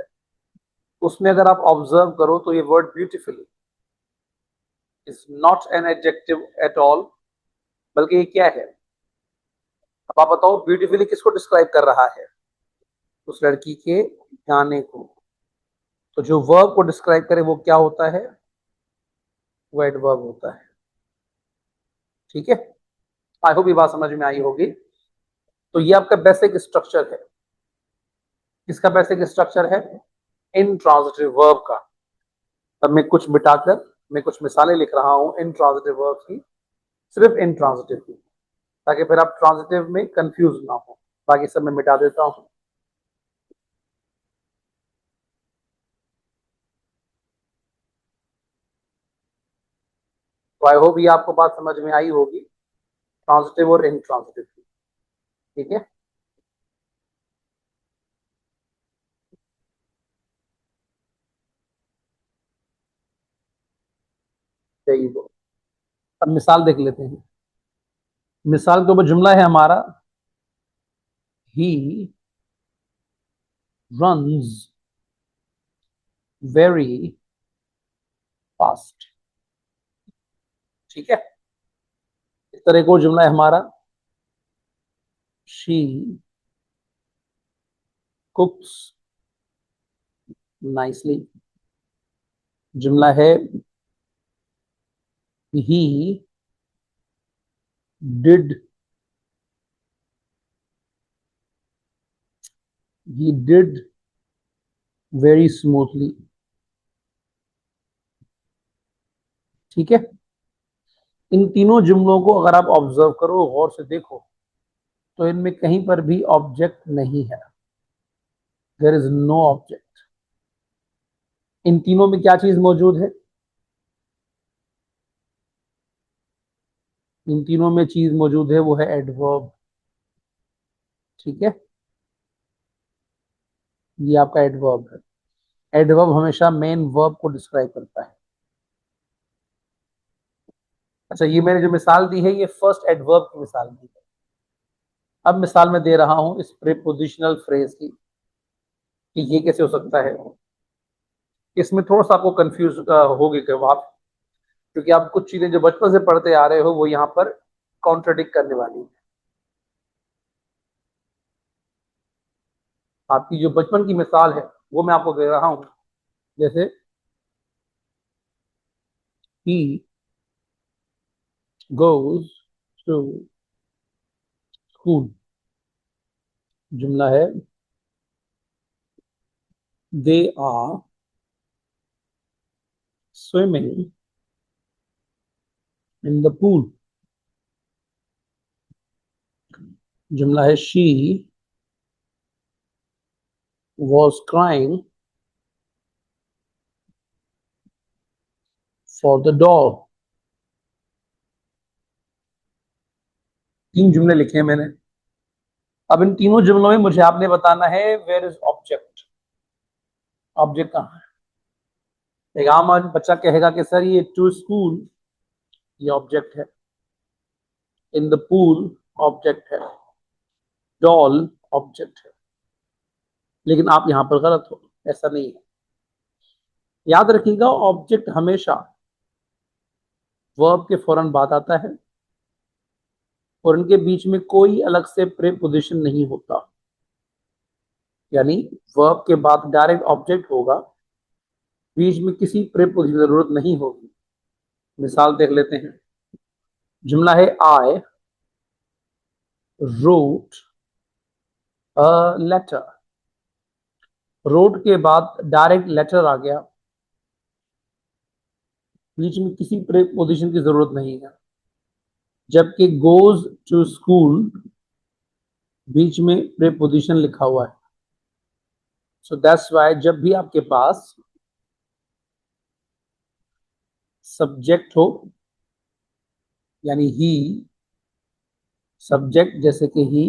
उसमें अगर आप ऑब्जर्व करो तो ये word beautifully is not an adjective at all, बल्कि ये क्या है? अब आप बताओ ब्यूटीफुली किसको डिस्क्राइब कर रहा है? उस लड़की के गाने को। तो जो वर्ब को डिस्क्राइब करे वो क्या होता है? वो एडवर्ब होता है। ठीक है, आई होप ये बात समझ में आई होगी। तो ये आपका बेसिक स्ट्रक्चर है। किसका बेसिक स्ट्रक्चर है? इंट्रांजिटिव वर्ब का। तब मैं कुछ बिठाकर मैं कुछ मिसालें लिख रहा हूं इंट्रांजिटिव वर्ब की, सिर्फ इंट्रांजिटिव की, ताकि फिर आप ट्रांजिटिव में कंफ्यूज ना हो। बाकी सब मैं मिटा देता हूं। तो आई होप ये आपको बात समझ में आई होगी, ट्रांजिटिव और इंट्रांजिटिव की। ठीक है, यही वो। अब मिसाल देख लेते हैं। मिसाल के ऊपर जुमला है हमारा, ही runs very fast। ठीक है, इस तरह को जुमला है हमारा, शी कुक्स नाइसली। जुमला है, he did he did very smoothly। ठीक है, इन तीनों जुमलों को अगर आप ऑब्जर्व करो, गौर से देखो, तो इनमें कहीं पर भी ऑब्जेक्ट नहीं है। There is no object. इन तीनों में क्या चीज मौजूद है? इन तीनों में चीज मौजूद है, वो है एडवर्ब। ठीक है, ये आपका एडवर्ब है। एडवर्ब हमेशा मेन वर्ब को डिस्क्राइब करता है। अच्छा, ये मैंने जो मिसाल दी है ये फर्स्ट एडवर्ब की मिसाल दी है। अब मिसाल मैं दे रहा हूं इस प्रीपोजिशनल फ्रेज की, कि ये कैसे हो सकता है। इसमें थोड़ा सा आपको कंफ्यूज होगी कि आप, क्योंकि आप कुछ चीजें जो बचपन से पढ़ते आ रहे हो वो यहाँ पर कॉन्ट्रडिक्ट करने वाली है। आपकी जो बचपन की मिसाल है वो मैं आपको दे रहा हूं। जैसे ही गोज टू स्कूल। जुमला है, they are swimming in the pool. जुमला है, she was crying for the dog. तीन जुमले लिखे हैं मैंने। अब इन तीनों जुमलों में मुझे आपने बताना है वेयर इज ऑब्जेक्ट। ऑब्जेक्ट कहाँ है? एक आम बच्चा कहेगा कि सर ये टू स्कूल, ये ऑब्जेक्ट है। इन द पूल ऑब्जेक्ट है। डॉल ऑब्जेक्ट है। लेकिन आप यहां पर गलत हो, ऐसा नहीं है। याद रखिएगा, ऑब्जेक्ट हमेशा वर्ब के फौरन बाद आता है और इनके बीच में कोई अलग से प्रीपोजिशन नहीं होता। यानी वर्ब के बाद डायरेक्ट ऑब्जेक्ट होगा, बीच में किसी प्रीपोजिशन की जरूरत नहीं होगी। मिसाल देख लेते हैं। जुमला है, I wrote a letter. Wrote के बाद डायरेक्ट लेटर आ गया, बीच में किसी प्रीपोजिशन की जरूरत नहीं है। जबकि गोज टू स्कूल बीच में प्रीपोजिशन लिखा हुआ है। सो दैट्स वाई जब भी आपके पास सब्जेक्ट हो, यानी ही, सब्जेक्ट जैसे कि ही,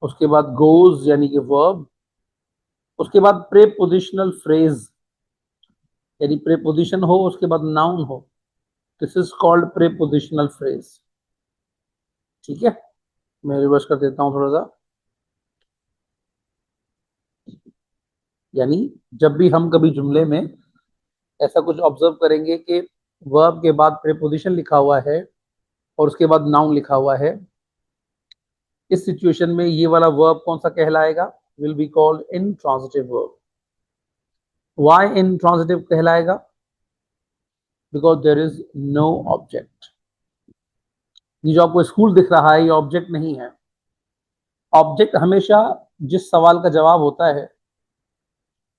उसके बाद गोज यानी कि वर्ब, उसके बाद प्रीपोजिशनल फ्रेज यानी प्रीपोजिशन हो, उसके बाद नाउन हो, this is called prepositional phrase. ठीक है, मैं रिवर्स कर देता हूं थोड़ा सा। यानी जब भी हम कभी जुमले में ऐसा कुछ ऑब्जर्व करेंगे कि वर्ब के बाद प्रीपोजिशन लिखा हुआ है और उसके बाद नाउन लिखा हुआ है, इस सिचुएशन में ये वाला वर्ब कौन सा कहलाएगा? Will be called intransitive verb. Why intransitive कहलाएगा? Because there is no object. ये जो आपको स्कूल दिख रहा है ये ऑब्जेक्ट नहीं है। ऑब्जेक्ट हमेशा जिस सवाल का जवाब होता है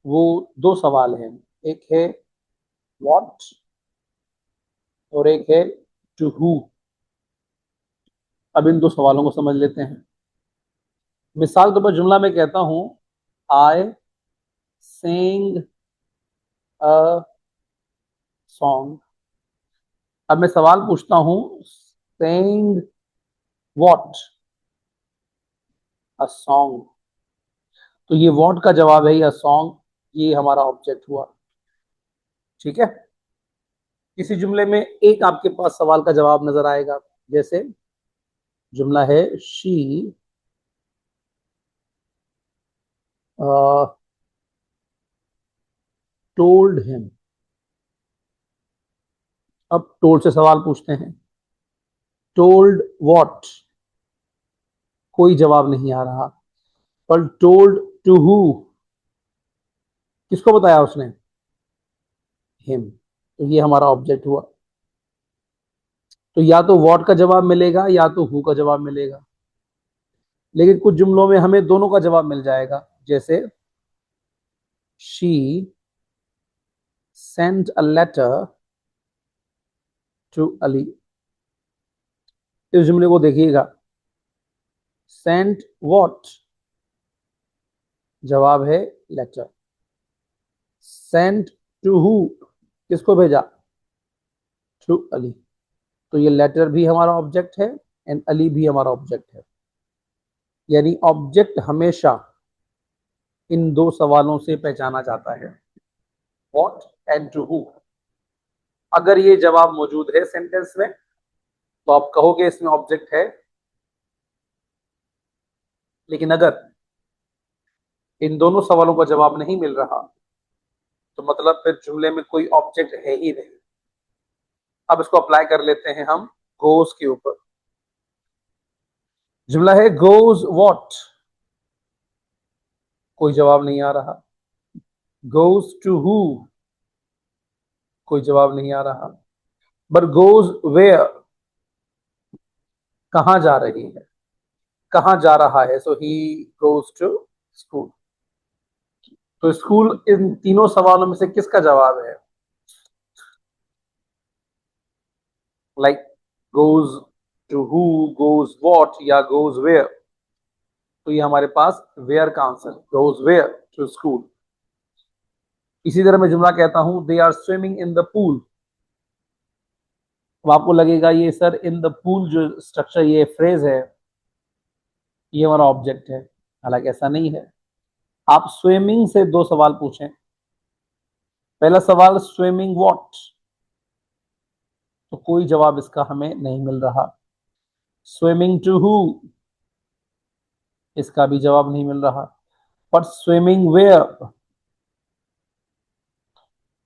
वो दो सवाल हैं, एक है व्हाट और एक है टू हु। अब इन दो सवालों को समझ लेते हैं। मिसाल के तौर पर जुमला में कहता हूं आई सिंग अ सॉन्ग। अब मैं सवाल पूछता हूं सिंग व्हाट? A song. तो ये व्हाट का जवाब है या सॉन्ग, ये हमारा ऑब्जेक्ट हुआ। ठीक है। किसी जुमले में एक आपके पास सवाल का जवाब नजर आएगा, जैसे जुमला है शी टोल्ड हिम। अब टोल्ड से सवाल पूछते हैं, टोल्ड व्हाट? कोई जवाब नहीं आ रहा। पर टोल्ड टू हु? किसको बताया उसने? हिम। तो ये हमारा ऑब्जेक्ट हुआ। तो या तो व्हाट का जवाब मिलेगा या तो हु का जवाब मिलेगा, लेकिन कुछ जुमलों में हमें दोनों का जवाब मिल जाएगा, जैसे she sent a letter to Ali. इस जुमले को देखिएगा, सेंट व्हाट? जवाब है लेटर। Saint to who? किसको भेजा? टू अली। तो ये लेटर भी हमारा ऑब्जेक्ट है एंड अली भी हमारा ऑब्जेक्ट है। यानी ऑब्जेक्ट हमेशा इन दो सवालों से पहचाना जाता है, व्हाट एंड टू हु। अगर ये जवाब मौजूद है सेंटेंस में तो आप कहोगे इसमें ऑब्जेक्ट है, लेकिन अगर इन दोनों सवालों का जवाब नहीं मिल रहा तो मतलब फिर जुमले में कोई ऑब्जेक्ट है ही नहीं। अब इसको अप्लाई कर लेते हैं हम गोज के ऊपर। जुमला है गोज व्हाट? कोई जवाब नहीं आ रहा। Goes to who? कोई जवाब नहीं आ रहा। But goes where? कहां जा रही है, कहां जा रहा है? So he goes to school. तो स्कूल इन तीनों सवालों में से किसका जवाब है? Like goes to who, goes what या गोज वेयर? तो ये हमारे पास वेयर का answer, goes where to school. इसी तरह मैं जुमला कहता हूं they are swimming in the pool. अब आपको लगेगा ये सर इन द पूल जो स्ट्रक्चर, ये फ्रेज है, ये हमारा ऑब्जेक्ट है। हालांकि ऐसा नहीं है। आप स्विमिंग से दो सवाल पूछें। पहला सवाल स्विमिंग व्हाट? तो कोई जवाब इसका हमें नहीं मिल रहा। Swimming to who? इसका भी जवाब नहीं मिल रहा। पर स्विमिंग वेयर?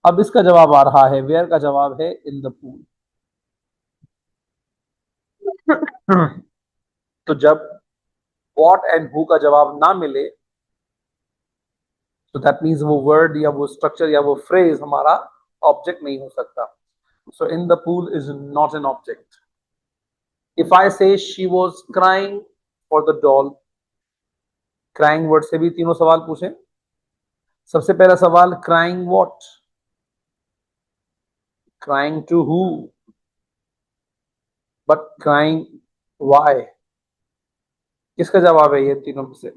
अब इसका जवाब आ रहा है, वेयर का जवाब है इन द पूल। तो जब व्हाट एंड हु का जवाब ना मिले तो दैट मीन्स वो वर्ड या वो स्ट्रक्चर या वो फ्रेज हमारा ऑब्जेक्ट नहीं हो सकता। So in the pool is not an object. If I say she was crying for the doll, crying word से भी तीनों सवाल पूछे। सबसे पहला सवाल crying what? Crying to who? But crying why? किसका जवाब है ये तीनों में से?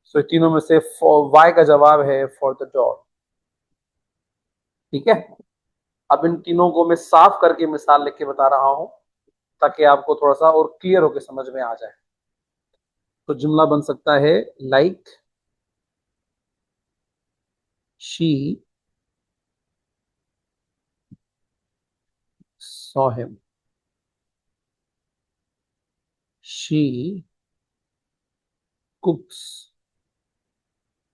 सो तीनों में से वाई का जवाब है फॉर द डॉग। ठीक है। अब इन तीनों को मैं साफ करके मिसाल लिख के बता रहा हूं ताकि आपको थोड़ा सा और क्लियर होकर समझ में आ जाए। तो जुमला बन सकता है like she saw him, she कुक्स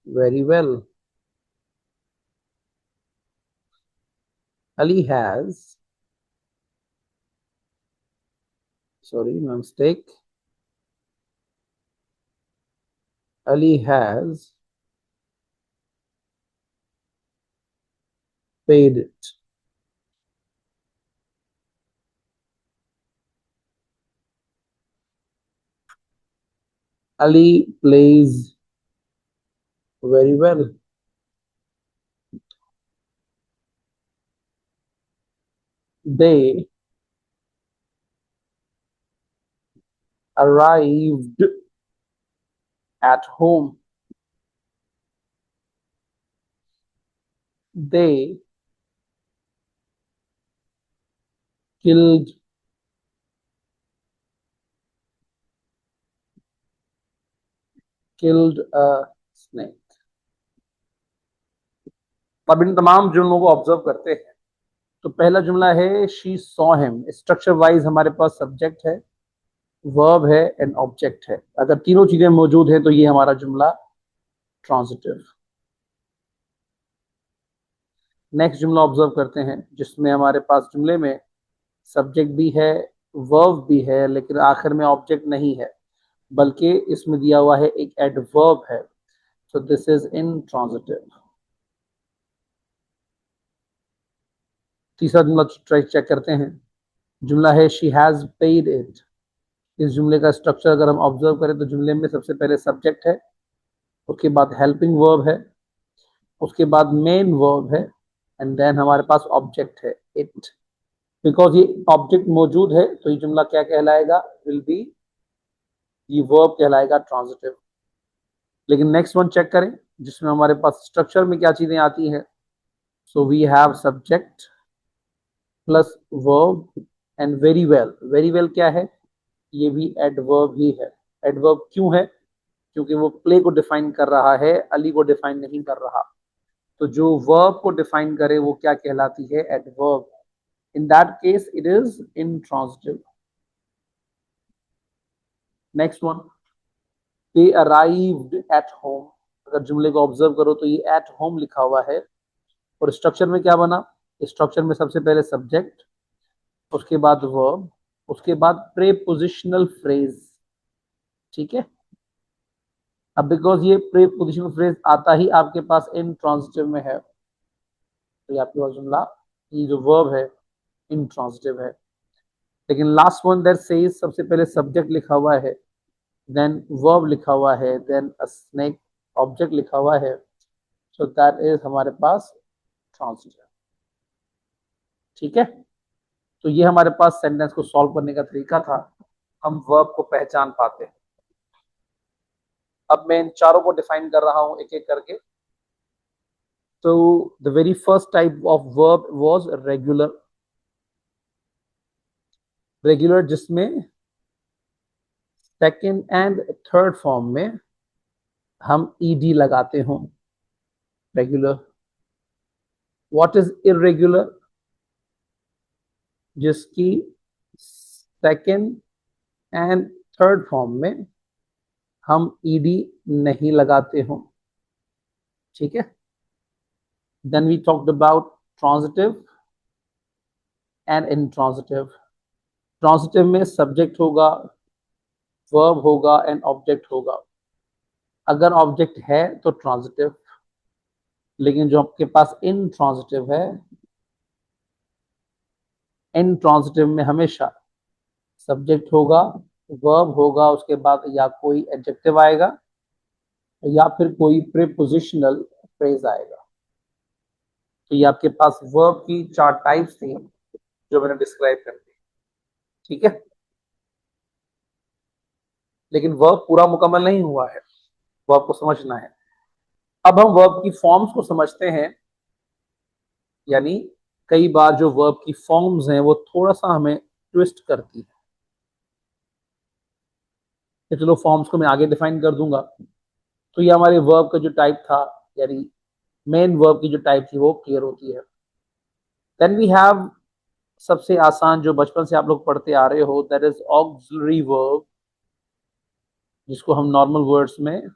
very well, Ali has, sorry, my mistake. Ali has paid it. Ali plays very well. They arrived at home. They killed a snake. अब इन तमाम जुमलों को ऑब्जर्व करते हैं। तो पहला जुमला है she saw him. Structure wise हमारे पास सब्जेक्ट है, वर्ब है एंड ऑब्जेक्ट है। अगर तीनों चीजें मौजूद है तो ये हमारा जुमला ट्रांजिटिव। नेक्स्ट जुमला ऑब्जर्व करते हैं जिसमें हमारे पास जुमले में सब्जेक्ट भी है, वर्ब भी है, लेकिन आखिर में ऑब्जेक्ट नहीं है, बल्कि इसमें दिया हुआ है एक एडवर्ब है। सो दिस इज इंट्रांजिटिव। तीसरा जुमला ट्राई चेक करते हैं। जुमला है शी हैज पेड इट। इस जुमले का स्ट्रक्चर अगर हम ऑब्जर्व करें तो जुमले में सबसे पहले सब्जेक्ट है, उसके बाद हेल्पिंग वर्ब है, उसके बाद मेन वर्ब है एंड देन हमारे पास ऑब्जेक्ट है इट। बिकॉज ये ऑब्जेक्ट मौजूद है तो ये जुमला क्या कहलाएगा, विल बी, ये वर्ब कहलाएगा ट्रांजिटिव। लेकिन नेक्स्ट वन चेक करें जिसमें हमारे पास स्ट्रक्चर में क्या चीजें आती हैं। So we have subject plus verb and very well. Very well क्या है, ये भी एडवर्ब ही है। एडवर्ब क्यों है, क्योंकि वो प्ले को डिफाइन कर रहा है, अली को डिफाइन नहीं कर रहा। तो जो वर्ब को डिफाइन करे वो क्या कहलाती है, adverb. In that case it is intransitive. Next one, they arrived at home. अगर जुमले को ऑब्जर्व करो तो ये एट होम लिखा हुआ है और स्ट्रक्चर में क्या बना, स्ट्रक्चर में सबसे पहले सब्जेक्ट, उसके बाद वर्ब, उसके बाद प्रेपोजिशनल फ्रेज। ठीक है। अब बिकॉज ये प्रेपोजिशनल फ्रेज आता ही आपके पास इंट्रांजिटिव में है तो ये आपके पास जुमला, ये जो वर्ब है इंट्रांजिटिव है। लेकिन लास्ट वन दैट सेज, सबसे पहले सब्जेक्ट लिखा हुआ है, देन वर्ब लिखा हुआ है, देन अ स्नेक ऑब्जेक्ट लिखा हुआ है, सो दैट इज हमारे पास ट्रांजिटिव। ठीक है। तो ये हमारे पास सेंटेंस को सॉल्व करने का तरीका था, हम वर्ब को पहचान पाते हैं। अब मैं इन चारों को डिफाइन कर रहा हूं एक एक करके। तो the very first type of verb was regular. Regular जिसमें सेकेंड एंड थर्ड फॉर्म में हम ईडी लगाते हों, रेगुलर। व्हाट इज इरेगुलर, जिसकी सेकेंड एंड थर्ड फॉर्म में हम ईडी नहीं लगाते हों। ठीक है। Then we talked about transitive and intransitive. Transitive में सब्जेक्ट होगा, वर्ब होगा एंड ऑब्जेक्ट होगा। अगर ऑब्जेक्ट है तो ट्रांजिटिव, लेकिन जो आपके पास इंट्रांजिटिव है, इंट्रांजिटिव में हमेशा सब्जेक्ट होगा, वर्ब होगा, उसके बाद या कोई एडजेक्टिव आएगा या फिर कोई प्रीपोजिशनल फ्रेज आएगा। तो ये आपके पास वर्ब की चार टाइप्स थी जो मैंने डिस्क्राइब कर दी। ठीक है। लेकिन वर्ब पूरा मुकम्मल नहीं हुआ है, वर्ब को समझना है। अब हम वर्ब की फॉर्म्स को समझते हैं। यानी कई बार जो वर्ब की फॉर्म्स हैं वो थोड़ा सा हमें ट्विस्ट करती है। तो चलो फॉर्म्स को मैं आगे डिफाइन कर दूंगा। तो ये हमारे वर्ब का जो टाइप था, यानी मेन वर्ब की जो टाइप थी वो क्लियर होती है। देन वी हैव सबसे आसान जो बचपन से आप लोग पढ़ते आ रहे हो, दैट इज ऑक्सिलरी वर्ब, जिसको हम नॉर्मल वर्ड्स में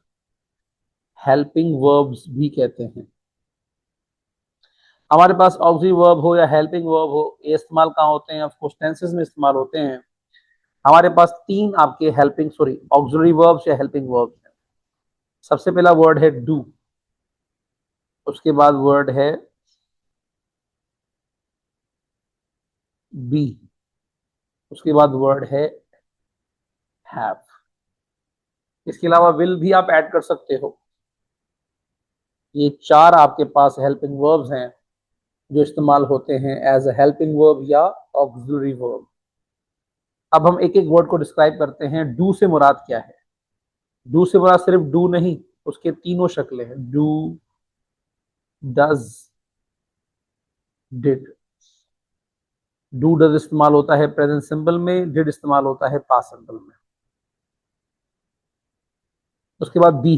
हेल्पिंग वर्ब्स भी कहते हैं। हमारे पास ऑक्सिलरी वर्ब हो या हेल्पिंग वर्ब हो, ये इस्तेमाल कहाँ होते हैं? ऑफ कोर्स टेंसेस में इस्तेमाल होते हैं। हमारे पास तीन आपके ऑक्सिलरी वर्ब्स या हेल्पिंग वर्ब्स हैं। सबसे पहला वर्ड है डू, उसके बाद वर्ड है बी, उसके बाद वर्ड है हैव। इसके अलावा विल भी आप ऐड कर सकते हो। ये चार आपके पास हेल्पिंग वर्ब्स हैं जो इस्तेमाल होते हैं एज अ हेल्पिंग वर्ब या ऑक्सिलरी वर्ब। अब हम एक एक वर्ड को डिस्क्राइब करते हैं। डू से मुराद क्या है? डू से मुराद सिर्फ डू नहीं, उसके तीनों शक्लें हैं। Do, does, did. Do does इस्तेमाल होता है प्रेजेंट सिंपल में, डिड इस्तेमाल होता है पास्ट सिंपल में। उसके बाद बी।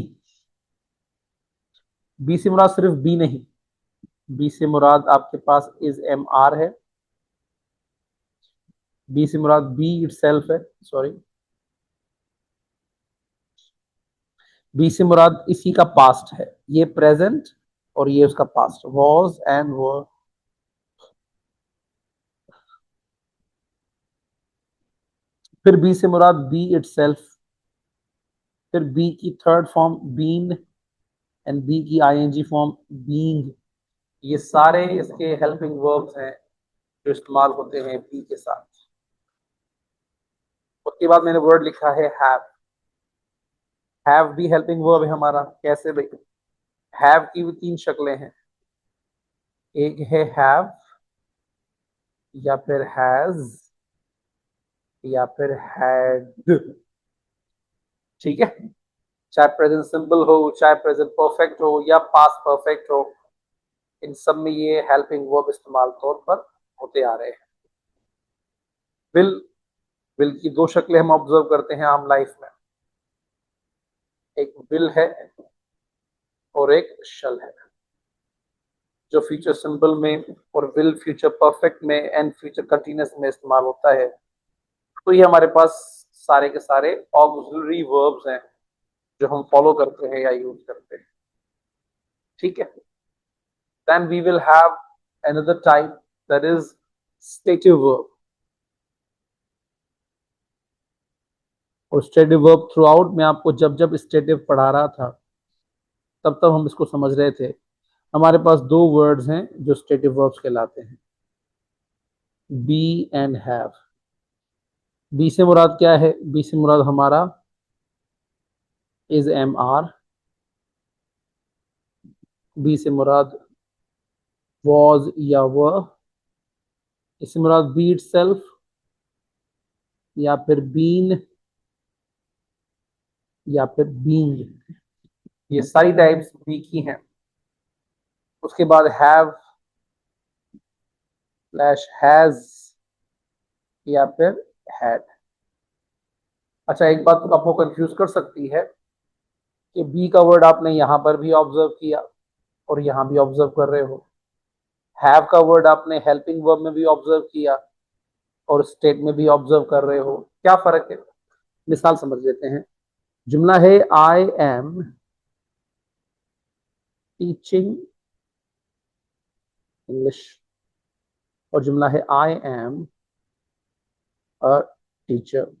बी से मुराद सिर्फ बी नहीं, बी से मुराद आपके पास इज एम आर है। बी से मुराद बी इट सेल्फ है, सॉरी। बी से मुराद इसी का पास्ट है, ये प्रेजेंट और ये उसका पास्ट, वॉज एंड वर। फिर बी से मुराद बी इट सेल्फ। फिर बी की third form been, and be की आईएनजी फॉर्म बीइंग। ये सारे इसके हेल्पिंग वर्ब्स हैं जो इस्तेमाल होते हैं बी के साथ। उसके बाद मैंने वर्ड लिखा है हैव। हैव भी हेल्पिंग वर्ब है हमारा। कैसे भाई? हैव की भी तीन शक्लें हैं। एक है हैव, या फिर हैज, या फिर हैड। ठीक है? चाहे प्रेजेंट सिंपल हो, चाहे प्रेजेंट परफेक्ट हो, या पास्ट परफेक्ट हो, इन सब में ये हेल्पिंग वर्ब इस्तेमाल तौर पर होते आ रहे हैं। विल, विल की दो शक्लें हम ऑब्जर्व करते हैं आम लाइफ में। एक विल है और एक शल है, जो फ्यूचर सिंपल में और विल फ्यूचर परफेक्ट में एंड फ्यूचर कंटिन्यूस में इस्तेमाल होता है। तो ये हमारे पास सारे के सारे ऑक्सिलरी वर्ब्स हैं जो हम फॉलो करते हैं या यूज करते हैं। ठीक है? Then we will have another type, that is stative verb। और स्टेटिव वर्ब थ्रू आउट मैं आपको जब जब स्टेटिव पढ़ा रहा था तब तब हम इसको समझ रहे थे। हमारे पास दो वर्ड्स हैं जो स्टेटिव वर्ब्स कहलाते हैं, बी एंड हैव। बी से मुराद क्या है? बी से मुराद हमारा इज एम आर। बी से मुराद वॉज या वह। इससे मुराद बी इट सेल्फ, या फिर बीन, या फिर बीइंग। ये सारी टाइप्स बी की हैं। उसके बाद हैव स्लैश हैज, या फिर हैड। अच्छा, एक बात तो आपको कंफ्यूज कर सकती है कि बी का वर्ड आपने यहां पर भी ऑब्जर्व किया और यहां भी ऑब्जर्व कर रहे हो। हैव का वर्ड आपने हेल्पिंग वर्ब में भी ऑब्जर्व किया और स्टेट में भी ऑब्जर्व कर रहे हो। क्या फर्क है? मिसाल समझ लेते हैं। जुमला है आई एम टीचिंग इंग्लिश, और जुमला है आई एम अ टीचर।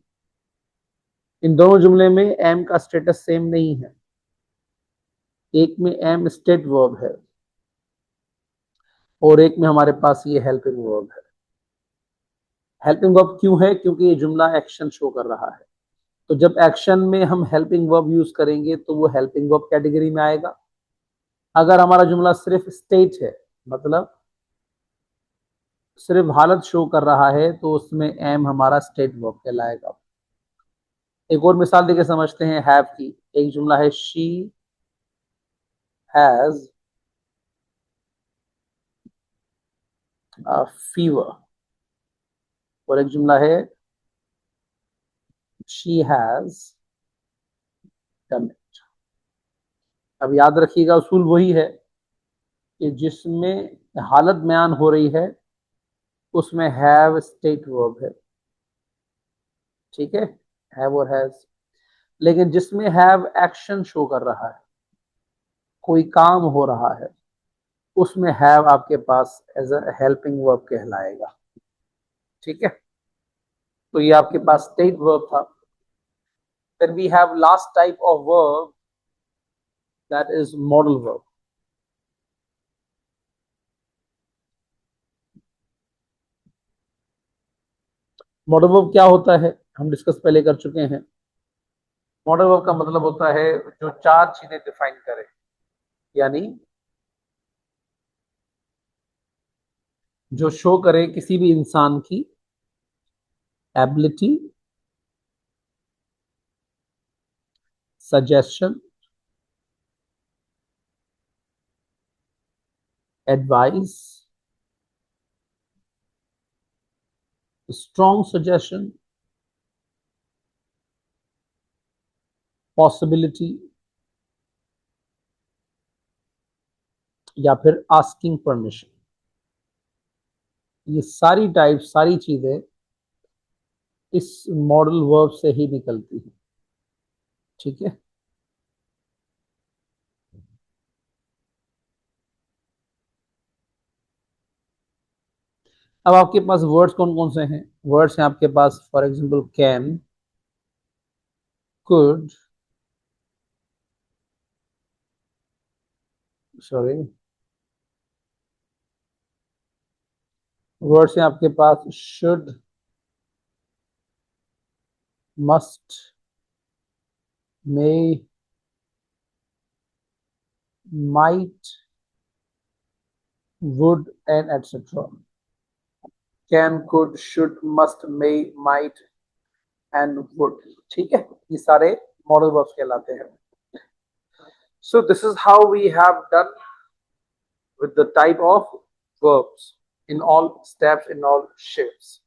इन दोनों जुमले में एम का स्टेटस सेम नहीं है। एक में एम स्टेट वर्ब है और एक में हमारे पास ये हेल्पिंग वर्ब है। हेल्पिंग वर्ब क्यों है? क्योंकि ये जुमला एक्शन शो कर रहा है। तो जब एक्शन में हम हेल्पिंग वर्ब यूज करेंगे तो वो हेल्पिंग वर्ब कैटेगरी में आएगा। अगर हमारा जुमला सिर्फ स्टेट है, मतलब सिर्फ हालत शो कर रहा है, तो उसमें एम हमारा स्टेट वर्ब कहलाएगा। एक और मिसाल देके समझते हैं हैव की। एक जुमला है शी हैज अ फीवर, और एक जुमला है शी हैज डन इट। अब याद रखिएगा, उसूल वही है कि जिसमें हालत बयान हो रही है उसमें हैव स्टेट वर्ब है। ठीक है? हैव और हैज। लेकिन जिसमें हैव एक्शन शो कर रहा है, कोई काम हो रहा है, उसमें हैव आपके पास एज अ हेल्पिंग वर्ब कहलाएगा। ठीक है, तो ये आपके पास स्टेट वर्ब था। Then we have last type of verb, that is modal verb. Modal verb क्या होता है, हम डिस्कस पहले कर चुके हैं। मॉडल वर्ब का मतलब होता है जो चार चीजें डिफाइन करे, यानी जो शो करे किसी भी इंसान की ability, suggestion, advice, strong suggestion, possibility, या फिर आस्किंग परमिशन। ये सारी टाइप, सारी चीजें इस मॉडल वर्ब से ही निकलती है। ठीक है, अब आपके पास वर्ड्स कौन कौन से हैं? वर्ड्स हैं आपके पास, for example can, could, sorry, words हैं आपके पास should, must, may, might, would and etcetera. Can, could, should, must, may, might and would. ठीक है, ये सारे मॉडल वर्ब्स कहलाते हैं। So this is how we have done with the type of verbs in all steps, in all shifts.